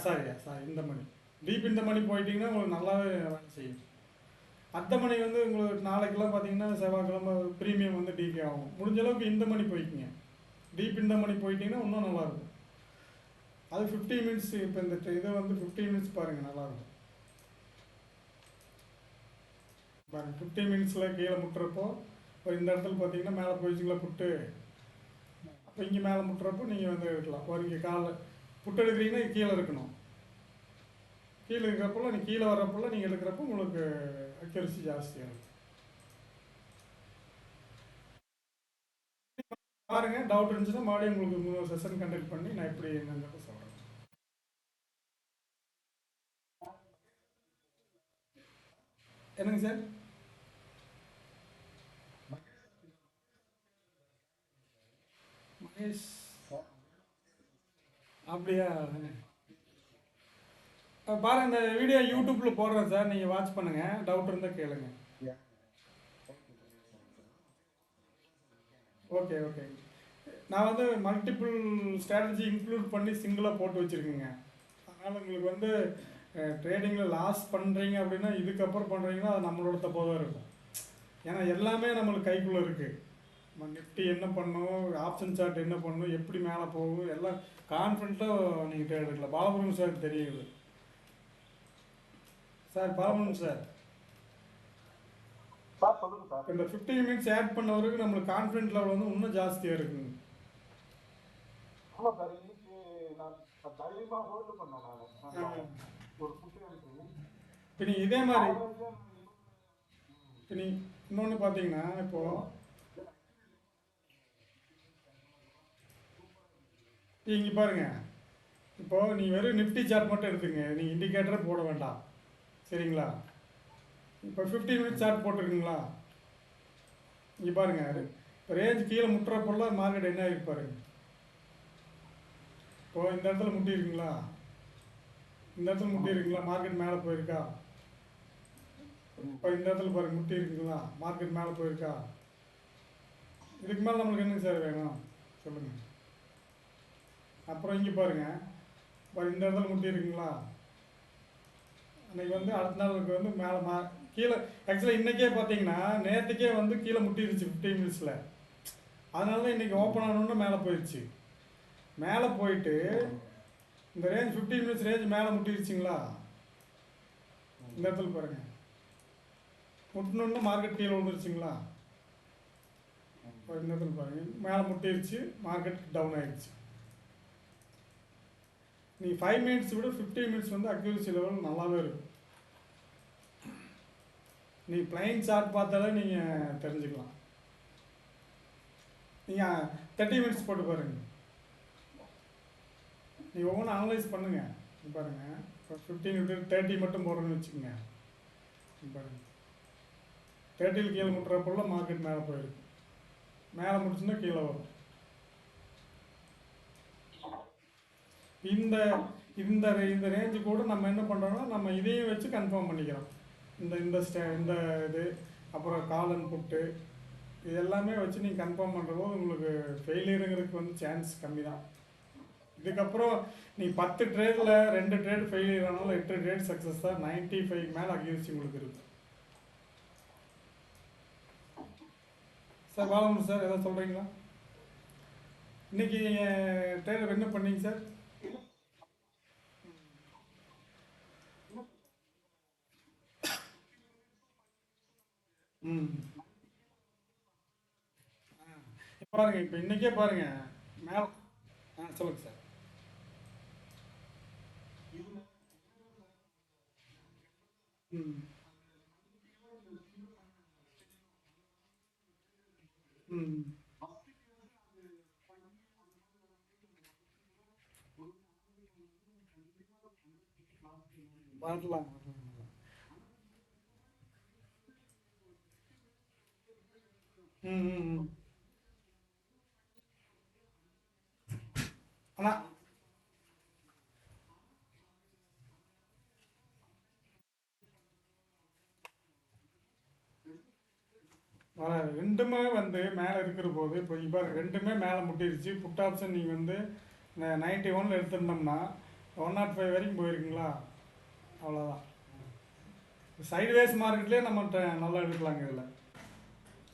சாரி இந்த மணி டீப் இந்த மணி போயிட்டீங்கன்னா உங்களுக்கு நல்லாவே வேலை செய்யும். அடுத்த மணி வந்து உங்களுக்கு நாளைக்கெல்லாம் பார்த்தீங்கன்னா செவ்வாய்க்கிழமை ப்ரீமியம் வந்து டிபி ஆகும். முடிஞ்ச அளவுக்கு இந்த மணி போய்க்குங்க. டீப் இந்த மணி போயிட்டீங்கன்னா இன்னும் நல்லாயிருக்கும். அது 15 மினிட்ஸ். இப்போ இந்த இதை வந்து 15 மினிட்ஸ் பாருங்கள், நல்லாயிருக்கும் பாருங்கள். 15 மினிட்ஸில் கீழே முட்டுறப்போ இப்போ இந்த இடத்துல பார்த்தீங்கன்னா மேலே போயிடுச்சுங்களா புட்டு. அப்போ இங்கே மேலே முட்டுறப்போ நீங்கள் வந்து எடுக்கலாம். ஒரு இங்கே காலில் புட்டு எடுக்கிறீங்கன்னா கீழே இருக்கணும். கீழே இருக்கிறப்பெல்லாம் நீங்கள் கீழே வர்றப்பெல்லாம் நீங்கள் எடுக்கிறப்போ உங்களுக்கு அக்யூரசி ஜாஸ்தியாக இருக்கும். பாருங்கள், டவுட் இருந்துச்சுன்னா மறுபடியும் உங்களுக்கு இன்னொரு செஷன் கண்டக்ட் பண்ணி நான் எப்படி என்னங்கிறத சொல்கிறேன். என்னங்க சார்? மகேஷ் அப்படியா? பாருங்கள், இந்த வீடியோ யூடியூப்பில் போடுறேன் சார், நீங்கள் வாட்ச் பண்ணுங்கள். டவுட் இருந்தால் கேளுங்க. Okay okay. நான் வந்து மல்டிபிள் ஸ்ட்ராட்டஜி இன்க்ளூட் பண்ணி சிங்கிளாக போட்டு வச்சுருக்கேங்க. அதனால் உங்களுக்கு வந்து ட்ரேடிங்கில் லாஸ் பண்ணுறீங்க அப்படின்னா இதுக்கப்புறம் பண்ணுறீங்கன்னா அது நம்மளோட தப்பாக தான் இருக்கும். ஏன்னா எல்லாமே நம்மளுக்கு கைக்குள்ளே இருக்குது. நம்ம நிஃப்டி என்ன பண்ணும், ஆப்ஷன் சார்ட் என்ன பண்ணும், எப்படி மேலே போகும், எல்லாம் கான்ஃபிடண்ட்டாக நீங்கள் ட்ரேட் எடுக்கலாம். பாலபுரம் சார் தெரியுது சார். பாலபுரம் சார் சார் சொல்லுங்க சார். இந்த 15 மினிட்ஸ் ஆட் பண்ண வரைக்கும் நம்மளுக்கு கான்ஃபிடென்ட் லெவல் வந்து இன்னும் ஜாஸ்தியாக இருக்குங்க. ஆமாம் சார், இன்னைக்கு நான் தைரியமாக ஹோல்டு பண்ணேன். நான் ஒரு புட்டு எடுத்து இப்போ நீங்கள் இதே மாதிரி இப்போ நீங்கள் இன்னொன்று பார்த்தீங்கன்னா இப்போது இங்கே பாருங்கள். இப்போது நீங்கள் வெறும் நிஃப்டி சார்ட் மட்டும் எடுத்துங்க, நீங்கள் இண்டிகேட்டரை போட வேண்டாம், சரிங்களா? இப்போ 15 மினிட்ஸ் சார்ட் போட்டிருக்குங்களா? இங்கே பாருங்கள், ரேஞ்ச் கீழே முட்டுறப்பெல்லாம் மார்க்கெட் என்ன ஆகிருக்கு பாருங்கள். இப்போது இந்த இடத்துல முட்டியிருக்குங்களா? இந்த இடத்துல முட்டியிருக்குங்களா? மார்க்கெட் மேலே போயிருக்கா? இப்போ இந்த இடத்துல பாருங்கள், முட்டியிருக்குங்களா? மார்க்கெட் மேலே போயிருக்கா? இதுக்கு மேலே நம்மளுக்கு என்னங்க சார் வேணும் சொல்லுங்கள். அப்புறம் இங்கே பாருங்கள், இந்த இடத்துல முட்டியிருக்குங்களா? அன்றைக்கி வந்து அடுத்த நாளுக்கு வந்து மேலே கீழே ஆக்சுவலாக இன்றைக்கே பார்த்தீங்கன்னா நேற்றுக்கே வந்து கீழே முட்டிருச்சு 15 மினிட்ஸில். அதனால தான் இன்றைக்கி ஓப்பன் ஆனோன்னு மேலே போயிடுச்சு. மேலே போயிட்டு இந்த ரேஞ்ச் 15 மினிட்ஸ் ரேஞ்ச் மேலே முட்டிருச்சுங்களா? இந்த இடத்துல பாருங்கள், முட்டினோன்னு மார்க்கெட் கீழே விழுந்துருச்சுங்களா? இந்த இடத்துல பாருங்கள், மேலே முட்டிருச்சு, மார்க்கெட் டவுன் ஆகிடுச்சு. நீங்கள் 5 மினிட்ஸ் விட 15 மினிட்ஸ் வந்து அக்யூரசி லெவல் நல்லாவே இருக்கும். நீங்கள் பிளைன் சார்ட் பார்த்தாலே நீங்கள் தெரிஞ்சுக்கலாம். நீங்கள் 30 மினிட்ஸ் போட்டு பாருங்கள், நீங்கள் ஒவ்வொன்றும் அனலைஸ் பண்ணுங்கள். பாருங்கள், இப்போ 15 விட்டு 30 மட்டும் போடுறேன்னு வச்சுக்கோங்க. பாருங்கள், 30 கீழே முட்டுறப்பெல்லாம் மார்க்கெட் மேலே போயிருக்கு. மேலே முடிச்சுன்னா கீழே வரும். இந்த இந்த இந்த ரேஞ்சு கூட நம்ம என்ன பண்ணுறோம்னா நம்ம இதையும் வச்சு கன்ஃபார்ம் பண்ணிக்கிறோம். இந்த இது அப்புறம் காலன் புட்டு இது எல்லாமே வச்சு நீங்கள் கன்ஃபார்ம் பண்ணுற போது உங்களுக்கு ஃபெயிலியருங்கிறதுக்கு வந்து சான்ஸ் கம்மி தான். இதுக்கப்புறம் நீ 10 ட்ரேடில் 2 ட்ரேட் ஃபெயிலியர் ஆனாலும் 8 ட்ரேட் சக்ஸஸ் தான். 95 மேலே அக்யூரசி உங்களுக்கு இருக்குது சார். பாலமுரு சார் எதாவது சொல்கிறீங்களா? இன்றைக்கி ட்ரேடர் என்ன பண்ணீங்க சார்? பாருங்க, இப்போ இன்னைக்கே பாருங்க மேல. சொல்லுங்க சார். ம் ம் வரலாம். ம் ம் ஆனால் வராது. ரெண்டுமே வந்து மேலே இருக்கிற போது இப்போ இப்போ ரெண்டுமே மேலே முட்டிருச்சு. புட் ஆப்ஷன் நீங்கள் வந்து 91 எடுத்திருந்தோம்னா 105 வரைக்கும் போயிருக்குங்களா, அவ்வளோதான். சைட்வேஸ் மார்க்கெட்லேயே நம்ம நல்லா எடுக்கலாங்க இதில்.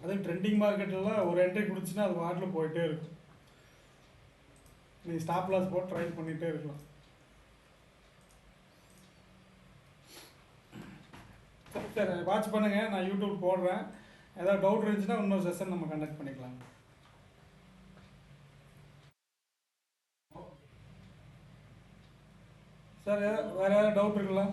அதுவும் ட்ரெண்டிங் மார்க்கெட்டில் ஒரு என்ட்ரி குடிச்சுன்னா அது வாட்டில் போயிட்டே இருக்கும். நீங்கள் ஸ்டாப் லாஸ் போட்டு ட்ரை பண்ணிகிட்டே இருக்கலாம். சரி வாட்ச் பண்ணுங்கள், நான் யூடியூப் போடுறேன். ஏதாவது டவுட் இருந்துச்சுன்னா இன்னொரு செஷன் நம்ம கண்டக்ட் பண்ணிக்கலாம். சார் வேறு ஏதாவது டவுட் இருக்குல்ல?